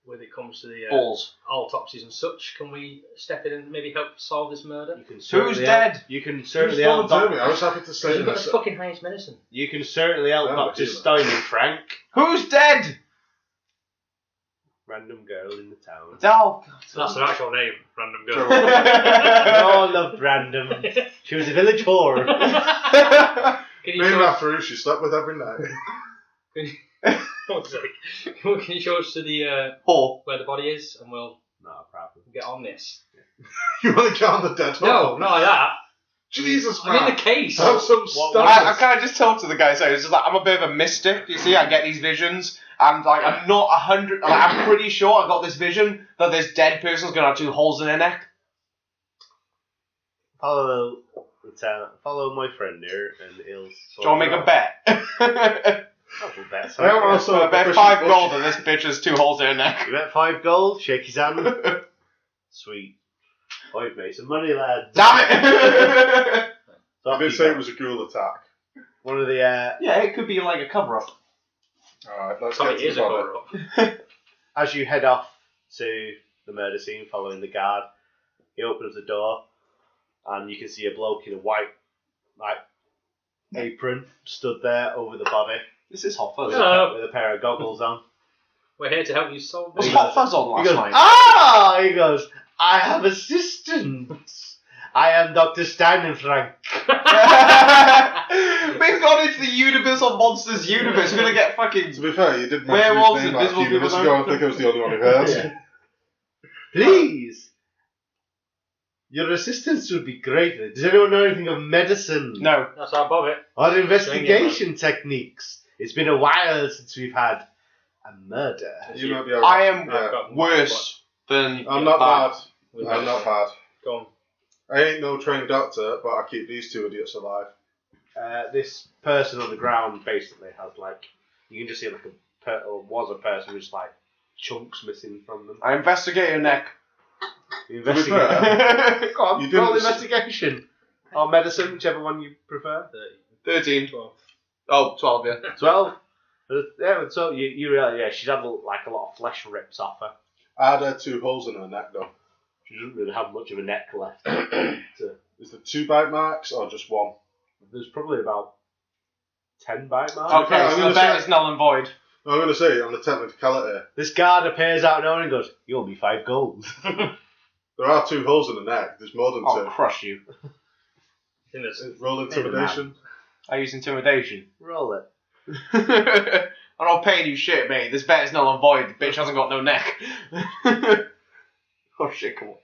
S3: when it comes to the
S1: Balls.
S3: autopsies and such. Can we step in and maybe help solve this murder?
S2: You can
S1: Who's
S2: certainly
S1: dead?
S2: You can
S4: who's
S2: certainly help.
S4: volunteering me? I was happy to say
S3: You've got the
S4: this.
S3: fucking highest medicine.
S2: You can certainly help
S4: Yeah,
S2: Dr.
S4: I do.
S2: Stein and Frank.
S1: Who's dead?
S2: Random girl in the town.
S1: Oh,
S3: That's her actual name, random girl.
S2: We all loved Random. She was a village whore.
S3: Can
S4: Me
S3: you
S4: and
S3: show
S4: my
S3: us,
S4: Farouk, she slept with every night.
S3: what's it? Can you show us to the
S1: Whore.
S3: where the body is, and we'll
S2: Not a problem.
S3: get on this?
S4: You want to get on the dead
S3: No,
S4: hole?
S3: not like that.
S4: Jesus,
S3: I'm
S4: man.
S3: in the case.
S4: Have some
S2: What-
S4: stuff.
S1: I kind of just told to the guy, so it's just like, I'm a bit of a mystic, you see, I get these visions, and like, I'm not 100, like, I'm pretty sure I got this vision that this dead person's gonna have 2 holes in their neck.
S2: Follow the town. Follow my friend here, and he'll.
S1: Do you want to make a bet?
S2: Couple bets.
S4: I am also
S1: I
S4: a
S1: bet
S4: proficient
S1: 5 gold
S4: butcher.
S1: that this bitch has 2 holes in her neck.
S2: You bet 5 gold. Shake his hand. Sweet. I've made some money, lads.
S1: Damn it!
S2: So
S4: I
S2: off
S4: did
S2: you
S4: say
S2: go.
S4: it was a ghoul attack.
S2: One of the.
S1: Yeah, it could be like a cover-up.
S4: Alright, let's
S3: Sorry,
S4: get
S3: it is
S4: to
S3: a
S4: the body.
S3: cover-up.
S2: As you head off to the murder scene, following the guard, he opens the door, and you can see a bloke in a white, like, apron stood there over the body
S1: This is Hot Fuzz.
S3: Hello.
S2: with a pair of goggles on.
S3: We're here to help you solve
S1: Was
S3: this.
S1: Hot Fuzz on
S2: He
S1: last
S2: goes,
S1: night?
S2: ah! He goes, I have assistants. I am Dr. Stein and Frank.
S1: We've gone into the Universal Monsters universe. We're gonna get fucking.
S4: To be fair, you did
S1: Werewolves,
S4: mention his name like a few
S1: invisible
S4: minutes
S1: people,
S4: ago. I think I was the only one who heard.
S2: Yeah. Please. Your assistance would be great. Does anyone know anything of medicine?
S1: No.
S3: That's our Bobbit.
S2: Or investigation techniques? It's been a while since we've had a murder.
S4: You might be
S1: I am
S3: got
S1: worse than.
S4: I'm not bad.
S3: With
S4: I'm not bad.
S3: Go on.
S4: I ain't no trained doctor, but I keep these two idiots alive.
S2: This person on the ground basically has like, you can just see like was a person with just like chunks missing from them.
S1: I investigate your neck.
S2: Investigate. Go on,
S4: You didn't
S2: roll
S4: s-
S2: investigation. Or medicine, whichever one you prefer.
S1: 13.
S3: 12.
S1: Oh, 12, yeah.
S2: 12. Yeah, so you realize, she's had like a lot of flesh rips off her.
S4: I had 2 holes in her neck though.
S2: She doesn't really have much of a neck left.
S4: Is there 2 bite marks or just 1?
S2: There's probably about 10 bite marks.
S1: Okay,
S4: I'm
S1: so
S4: gonna
S1: the bet
S4: say-
S1: is null and void.
S4: I'm going to say on the technicality,
S2: This guard appears out of nowhere and goes, "You owe me 5 gold."
S4: there are 2 holes in the neck. There's more than 2.
S1: I'll crush you.
S3: I think that's
S4: Roll intimidation.
S1: I use intimidation.
S2: Roll it.
S1: I'm not paying you shit, mate. This bet is null and void. The bitch hasn't got no neck. Oh shit, come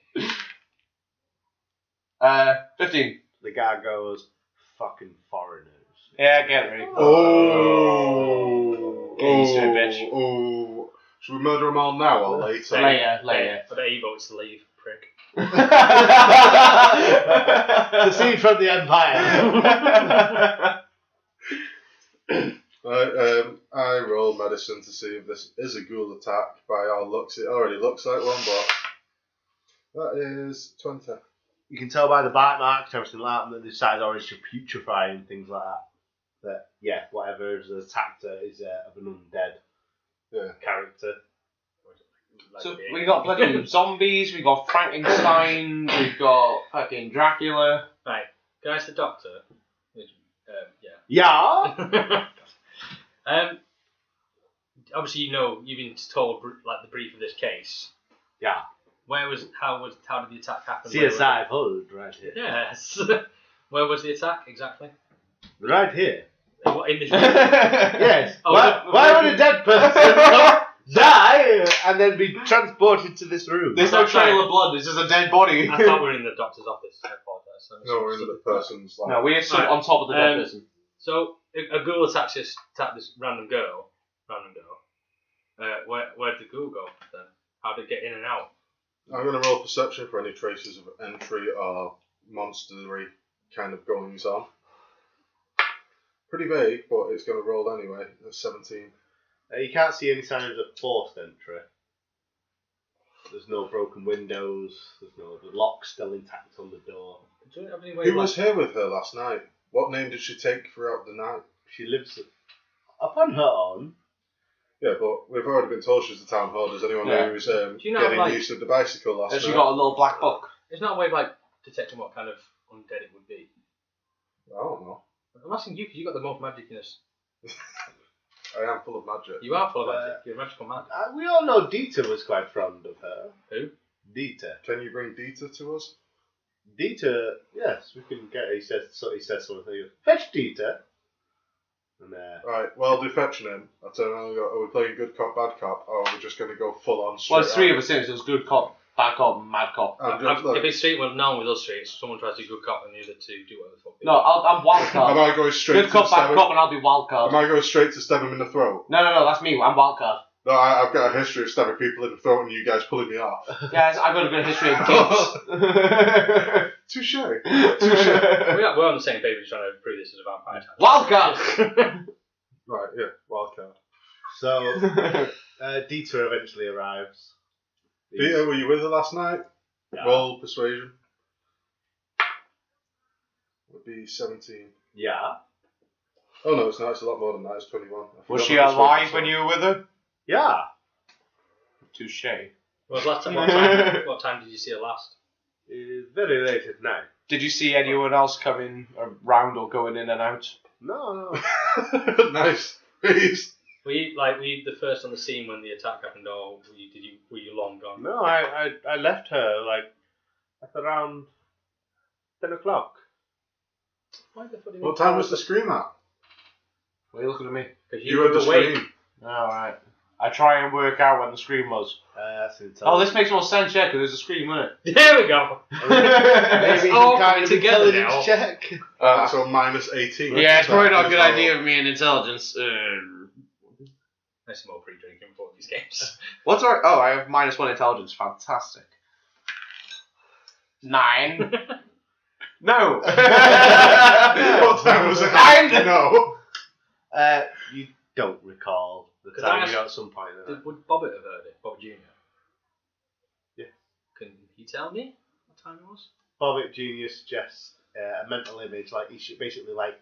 S1: on. 15.
S2: The guard goes, "Fucking foreigners."
S1: Yeah, get ready.
S4: Oh.
S1: Get used to it, bitch.
S4: Oh. Should we murder them all now or later?
S1: Later.
S3: I bet he votes to leave, prick.
S2: The scene from the Empire.
S4: Right, I roll medicine to see if this is a ghoul attack. By all looks, it already looks like one, but that is 20.
S2: You can tell by the bite marks and everything like that, that this side's already to putrefy and things like that. That, yeah, whatever is attacked her is of an undead character.
S1: So we got bloody zombies, we got Frankenstein, we got fucking Dracula.
S3: Right, guys, the doctor.
S2: Yeah?
S3: Obviously, you've been told like the brief of this case.
S2: Yeah.
S3: How did the attack happen?
S2: CSI hold right here.
S3: Yes. Where was the attack exactly?
S2: Right here.
S3: In this room.
S2: Yes.
S3: Oh,
S2: why would a dead person die and then be transported to this room?
S1: There's no trail of blood, it's just a dead body.
S3: I thought we were in the doctor's office. I apologise.
S4: No, we're in the person's like.
S1: No, we're
S3: Right.
S1: on top of the dead person.
S3: So a ghoul attacked this random girl. Where'd the ghoul go then? How did it get in and out?
S4: I'm going to roll perception for any traces of entry or monstery kind of goings on. Pretty vague, but it's going to roll anyway. That's 17.
S2: You can't see any signs of forced entry. There's no broken windows. The lock's still intact on the door.
S3: Do you have any way
S4: Who was here with her last night? What name did she take throughout the night?
S2: She lives upon her own.
S4: Yeah, but we've already been told she's the town hall. Does anyone know who's
S3: you know,
S4: getting
S3: like-
S4: used to the bicycle last
S1: Has
S4: night?
S1: she got a little black book?
S3: There's not a way of like detecting what kind of undead it would be.
S4: I don't know.
S3: I'm asking you because you got the most magic in us.
S4: I am full of magic.
S3: You are full of magic. You're a magical man.
S2: We all know Dieter was quite fond of her.
S3: Who?
S2: Dieter.
S4: Can you bring Dieter to us?
S2: Dieter, yes, we can get. He says something. He goes, "Fetch Dieter." And
S4: Right, well, I'll do fetching him. I turn around and go, are we playing good cop, bad cop? Or are we just going to go full on straight
S1: Well, there's 3
S4: out?
S1: of us in, so it's good cop, bad cop, mad cop.
S3: If it's street, well, known with us streets, someone tries to do good cop and the other two do whatever the fuck. they
S1: No,
S3: do.
S1: I'm wild
S4: Am
S1: card.
S4: I going straight
S1: Good
S4: to
S1: cop,
S4: stab
S1: bad
S4: him?
S1: cop, and I'll be wild card.
S4: Am I going straight to stab him in the throat?
S1: No, that's me. I'm wild card.
S4: No, I've got a history of stabbing people in the throat and you guys pulling me off.
S1: Guys, I've got a good history of guilt.
S4: Touche.
S3: We're on the same page trying to prove this is a vampire attack.
S1: Wild card.
S4: Right, yeah, wild card.
S2: so Dieter eventually arrives.
S4: Peter, were you with her last night?
S2: Yeah.
S4: Roll persuasion. Would be 17.
S2: Yeah.
S4: Oh no, it's not. It's a lot more than that. It's 21. I
S1: Was
S4: forgot
S1: she
S4: my persuasion
S1: alive
S4: score.
S1: when you were with her?
S2: Yeah.
S1: Touche.
S3: What time did you see her last?
S2: It's very late at night.
S1: Did you see anyone else coming around or going in and out?
S2: No.
S4: Nice. Please.
S3: Were you the first on the scene when the attack happened, or were you long gone?
S2: No, I left her like at around 10 o'clock.
S3: Why the fuck?
S4: What time was the scream at?
S1: Why are you looking at me?
S3: Because
S4: You heard the
S3: awake.
S4: scream.
S1: Alright. I try and work out when the scream was.
S2: That's intelligence.
S1: Oh, this makes more sense, yeah, because there's a scream, isn't it?
S3: There we go.
S2: Maybe
S3: all
S2: some kind
S3: coming
S2: of
S3: together
S2: intelligence
S3: now.
S2: check.
S4: So minus 18.
S1: Yeah, it's probably not a
S4: As
S1: good
S4: well.
S1: idea of me in intelligence.
S3: There's some more pre-drinking before these games.
S1: What's our... Oh, I have -1 intelligence. Fantastic. 9. No.
S4: What time was it?
S1: 9.
S4: No.
S2: You don't recall the
S3: Could
S2: time
S3: I
S2: you got at some point in that.
S3: Would Bobbit have heard it? Bob Jr.?
S2: Yeah.
S3: Can he tell me what time it was?
S2: Bobbitt Jr. suggests a mental image, like he should basically like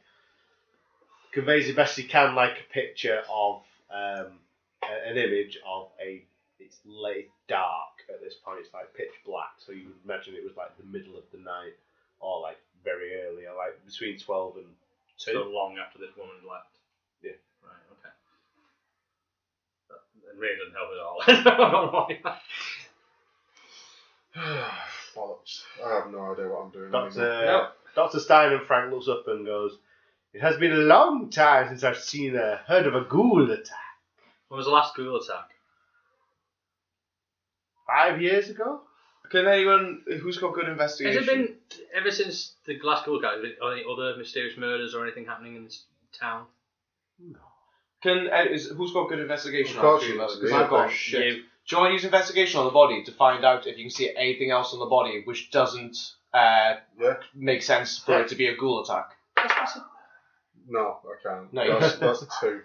S2: conveys the best he can, like a picture of an image of it's late dark at this point. It's like pitch black, so you would imagine it was like the middle of the night, or like very early, or like between 12 and 2.
S3: So long after this woman left.
S2: Yeah.
S3: Right. Okay. That really doesn't help at all. I don't know why.
S4: Bollocks. I have no idea what I'm doing anymore.
S3: No.
S2: Dr. Stein and Frank looks up and goes, "It has been a long time since I've heard of a ghoul attack.
S3: When was the last ghoul attack?
S2: 5 years ago?
S1: Can anyone... Who's got good
S3: Has
S1: investigation?
S3: it been ever since the last ghoul attack? Are there other mysterious murders or anything happening in this town?
S2: No.
S1: Who's got good investigation?
S4: Of course
S1: on
S4: you
S1: us?
S4: do.
S1: Because
S4: Yeah,
S1: I've got
S4: but
S1: shit.
S3: you.
S1: Do you want to use investigation on the body to find out if you can see anything else on the body which doesn't
S4: Yeah.
S1: make sense for it to be a ghoul attack?
S4: No, I can't.
S1: No,
S4: That's 2.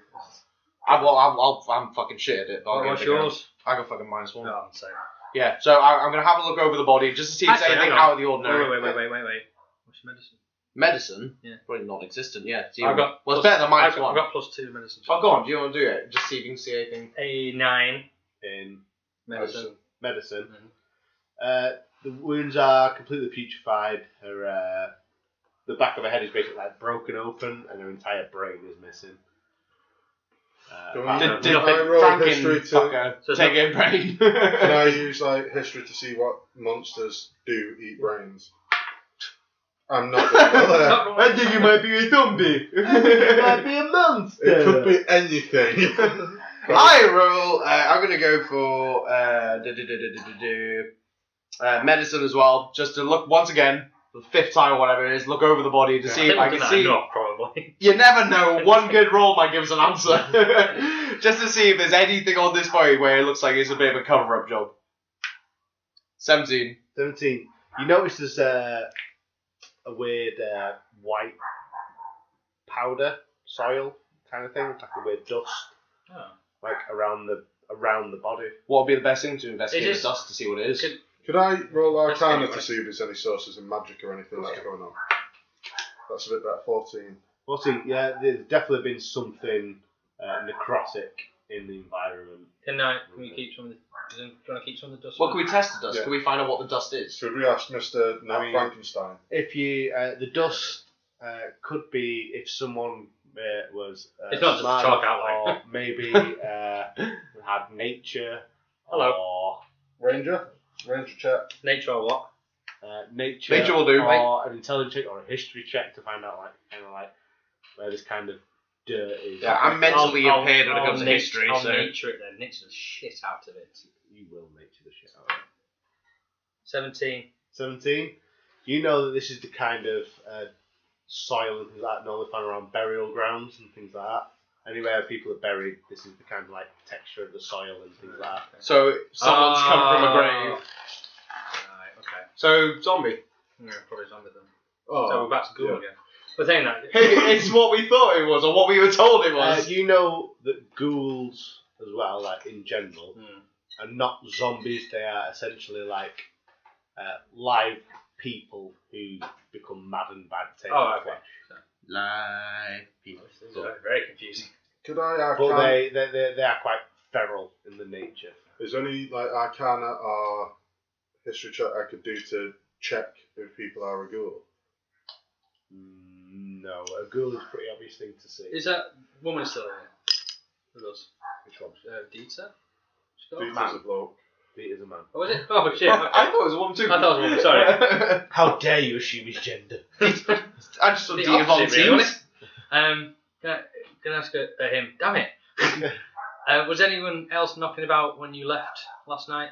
S1: I'm fucking shit at it. But I'll
S3: What's
S1: give it a go.
S3: yours?
S1: I got fucking -1.
S3: No, I'm saying.
S1: Yeah, so I'm going to have a look over the body just to see if there's
S3: Actually,
S1: anything
S3: hang on.
S1: out of the ordinary.
S3: Wait. What's your medicine?
S1: Medicine?
S3: Yeah.
S1: Probably non-existent, yeah.
S3: I've got
S1: well, it's
S3: plus-
S1: better than
S3: I've
S1: -1.
S3: got +2 medicine.
S1: Oh, go on, do you want to do it? Just see if you can see anything.
S3: A 9
S2: In
S3: medicine.
S2: medicine.
S3: Mhm.
S2: The wounds are completely putrefied. The back of her head is basically like broken open, and her entire brain is missing.
S4: Do
S1: Did
S4: I roll
S1: Franken
S4: history to...
S1: fucker
S3: So
S1: take a brain?
S4: Can I use like history to see what monsters do eat brains? I'm not doing that.
S2: I think you might be a zombie. I think you might be a monster.
S4: It could be anything.
S1: I roll. I'm gonna go for medicine as well, just to look once again, for the 5th time or whatever it is. Look over the body to see if I can see.
S3: Not probably.
S1: You never know. One good roll might give us an answer, just to see if there's anything on this body where it looks like it's a bit of a cover-up job. 17.
S2: 17. You notice there's a weird white powder, soil kind of thing, like a weird dust,
S3: Oh.
S2: like around the body.
S1: What would be the best thing to investigate
S3: Is
S1: the
S3: it-
S1: dust to see what it is?
S4: Could I roll Arcana
S3: Anyway.
S4: to see if there's any sources of magic or anything that's going on? That's a bit better. 14.
S2: 14. Yeah, there's definitely been something necrotic in the environment.
S3: Can we keep some of the... Do you want to keep some of the dust?
S1: Well, can we test the dust?
S4: Yeah.
S1: Can we find out what the dust is?
S4: Should we ask Mr. Nat
S2: I mean-
S4: Frankenstein?
S2: If you the dust could be if someone was
S3: It's not just
S2: smart
S3: chalk
S2: enough,
S3: outline.
S2: or maybe had nature.
S3: Hello.
S2: Or
S4: Ranger check.
S3: Nature or what?
S2: nature.
S1: Nature will do.
S2: Or an intelligence check or a history check to find out where this kind of dirt is.
S1: Yeah, I'm mentally impaired when it comes to history,
S3: I'll
S1: so...
S3: nature it then. Nature the shit out of it.
S2: You will nature the shit out of it.
S3: 17.
S2: 17. You know that this is the kind of soil and things like that normally found around burial grounds and things like that. Anywhere people are buried, this is the kind of like texture of the soil and things like that.
S1: So, someone's come from a grave.
S3: Right, okay.
S1: So, zombie.
S3: Yeah, probably zombie then.
S4: Oh,
S3: So we're back to ghoul
S4: yeah.
S3: again. But saying that...
S1: It's what we thought it was, or what we were told it was.
S2: You know that ghouls as well, like in general, are not zombies. They are essentially like live people who become maddened by the taste
S3: Oh,
S2: of
S3: okay.
S2: flesh.
S1: Live people.
S3: This is very confusing.
S4: Could I
S2: But
S4: Arcana?
S2: they are quite feral in the nature.
S4: Is there any like Arcana or history check I could do to check if people are a ghoul?
S2: No, a ghoul is a pretty obvious thing to see.
S3: Is that woman still in it? With us?
S2: Which one?
S3: Dieter? She's got a
S4: Peter's
S3: man.
S4: a bloke.
S2: Pete is a man.
S3: Oh, was it? Oh, shit.
S1: I
S3: Okay.
S1: thought it was a woman too.
S3: I thought it was a woman, sorry.
S2: How dare you assume his gender?
S1: I just thought
S3: The
S1: Dina
S3: opposite,
S1: volunteers.
S3: really. Can I ask him? Damn it. Was anyone else knocking about when you left last night?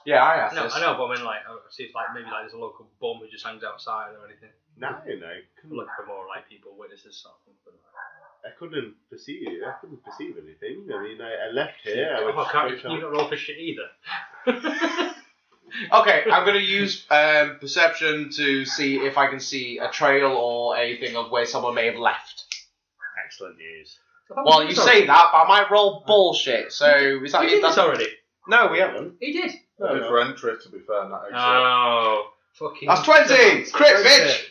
S1: Yeah, I asked
S3: No,
S1: this.
S3: I know, but I mean, like, I see if like maybe like there's a local bum who just hangs outside or anything.
S2: No.
S3: I'm looking for more like people, witnesses, sort of thing.
S2: I couldn't perceive anything. I mean, I left here. I
S3: Oh,
S2: went
S3: can't
S2: straight
S3: you
S2: on.
S3: not roll for shit either?
S1: Okay, I'm going to use perception to see if I can see a trail or anything of where someone may have left.
S2: Excellent news.
S1: Well, you say that, but I might roll bullshit. So is that
S3: We did this already.
S1: No, we haven't.
S3: He did.
S4: I did for entry, to be fair, not exit.
S3: Oh, fucking.
S1: That's 20! Crit, bitch!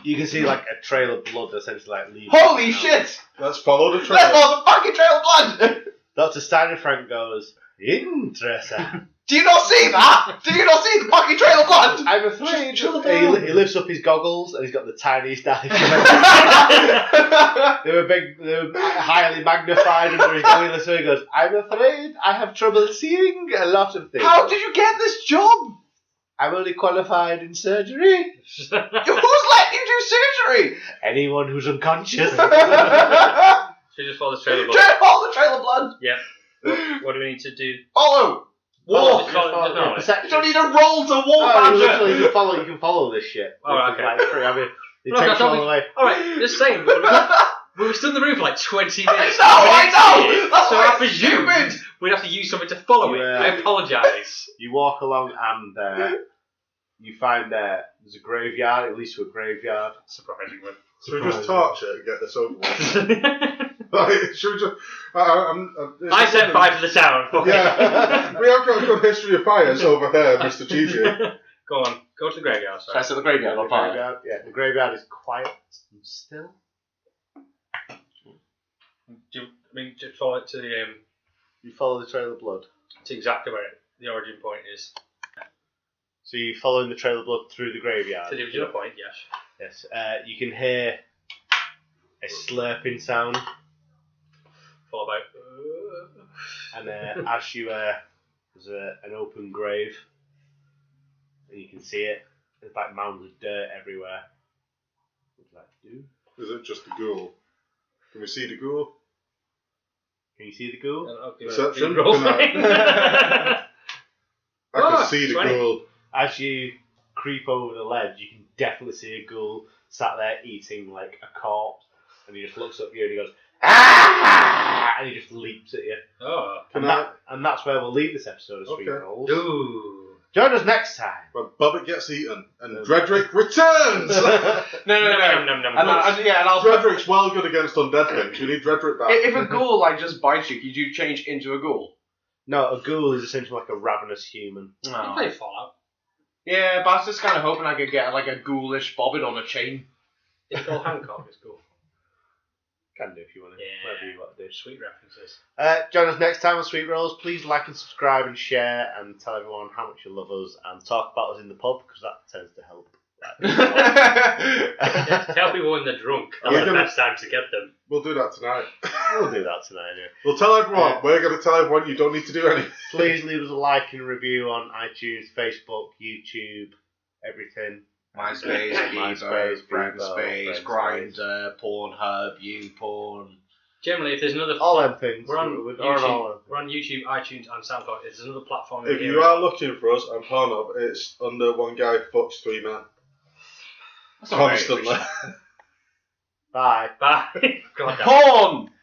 S2: You can see like a trail of blood essentially like leaving.
S1: Holy shit!
S4: Let's follow the
S1: Let's
S4: trail.
S1: follow the fucking trail of blood!
S2: Dr. Steinfrank goes, interesting.
S1: Do you not see that? Do you not see the fucking trail of blood?
S2: I'm afraid.
S1: Chill
S2: He lifts up his goggles and he's got the tiniest eyes. They were highly magnified under his goggles, so he goes, I'm afraid I have trouble seeing a lot of things.
S1: How did you get this job?
S2: I'm only qualified in surgery.
S1: Who's letting you do surgery?
S2: Anyone who's unconscious.
S3: So you just follow the trail of blood.
S1: Follow the trail of blood.
S3: Yeah. What do we need to do?
S1: Follow.
S3: Oh,
S1: Walk.
S3: just follow- just follow it.
S1: You don't need a roll to walk,
S2: Oh,
S1: Badger.
S2: you can follow this shit.
S3: Oh,
S2: This is
S3: okay.
S2: like free. I mean, it
S3: Look, I
S2: takes
S3: thought
S2: all
S3: we-
S2: the way.
S3: Alright, just saying. We were stood on the roof for like 20 minutes.
S1: I know! That's
S3: So
S1: why
S3: I
S1: it's
S3: presumed
S1: stupid!
S3: we'd have to use something to follow it.
S2: Yeah.
S3: I apologise.
S2: You walk along and you find there's a graveyard. It leads to a graveyard.
S3: Surprisingly.
S4: Should we just torch it and get this over with? Like, should we just...
S3: I set fire to the town. Fuck it.
S4: Yeah, we have got a good history of fires over here, Mr. GG.
S3: Go on, go to the graveyard. Sorry.
S1: That's at the graveyard,
S2: The
S1: on fire.
S2: graveyard, yeah, the graveyard is quiet and still.
S3: Just follow it to the
S2: You follow the trail of blood.
S3: to exactly where the origin point is.
S2: So you're following the trail of blood through the graveyard.
S3: To the original point, yes.
S2: Yes. You can hear a slurping sound,
S3: Followed by.
S2: and as you there's an open grave, and you can see it. There's like mounds of dirt everywhere. What does that do?
S4: Is it just the ghoul? Can we see the ghoul?
S2: Can you see the ghoul?
S4: Perception?
S3: Roll
S4: Can I-
S3: for it.
S4: I can see the
S3: 20.
S4: ghoul.
S2: As you creep over the ledge, you can definitely see a ghoul sat there eating like a corpse, and he just looks up at you and he goes, "Ah!" and he just leaps at you.
S3: Oh.
S2: And that's where we'll leave this episode of Sweet
S4: Okay.
S2: Rolls.
S3: Ooh.
S2: Join us next time.
S4: When Bobbit gets eaten and Dredrick returns!
S1: No. And I'll
S4: Dredrick's well good against undead things. We need Dredrick back.
S1: If a ghoul like just bites you, could you change into a ghoul?
S2: No, a ghoul is essentially like a ravenous human.
S3: You play Fallout.
S1: Yeah, but I was just kind of hoping I could get like a ghoulish bobbin on a chain.
S3: It's called Hancock. It's cool.
S2: Can do if you want to.
S3: Yeah.
S2: Whatever you want to do.
S3: Sweet references.
S2: Join us next time on Sweet Rolls. Please like and subscribe and share and tell everyone how much you love us and talk about us in the pub because that tends to help.
S3: Yeah, tell people when they're drunk. That's
S4: Yeah.
S3: the best time to get them.
S4: We'll do that tonight.
S2: We'll do that tonight anyway.
S4: We'll tell everyone.
S2: Yeah.
S4: We're going to tell everyone you don't need to do anything.
S2: Please leave us a like and review on iTunes, Facebook, YouTube, everything.
S1: MySpace,
S2: MySpace,
S1: Friendspace, Grindr, Pornhub, YouPorn.
S3: Generally, if there's another.
S2: All them things.
S3: We're on
S2: We're
S3: YouTube.
S2: all them.
S3: We're on YouTube, iTunes, and SoundCloud. If there's another platform.
S4: If you are looking for us on Pornhub, it's under one guy fucks three men.
S1: That's not very
S4: Constantly.
S1: original.
S2: Bye.
S3: Bye. God damn.
S1: Porn!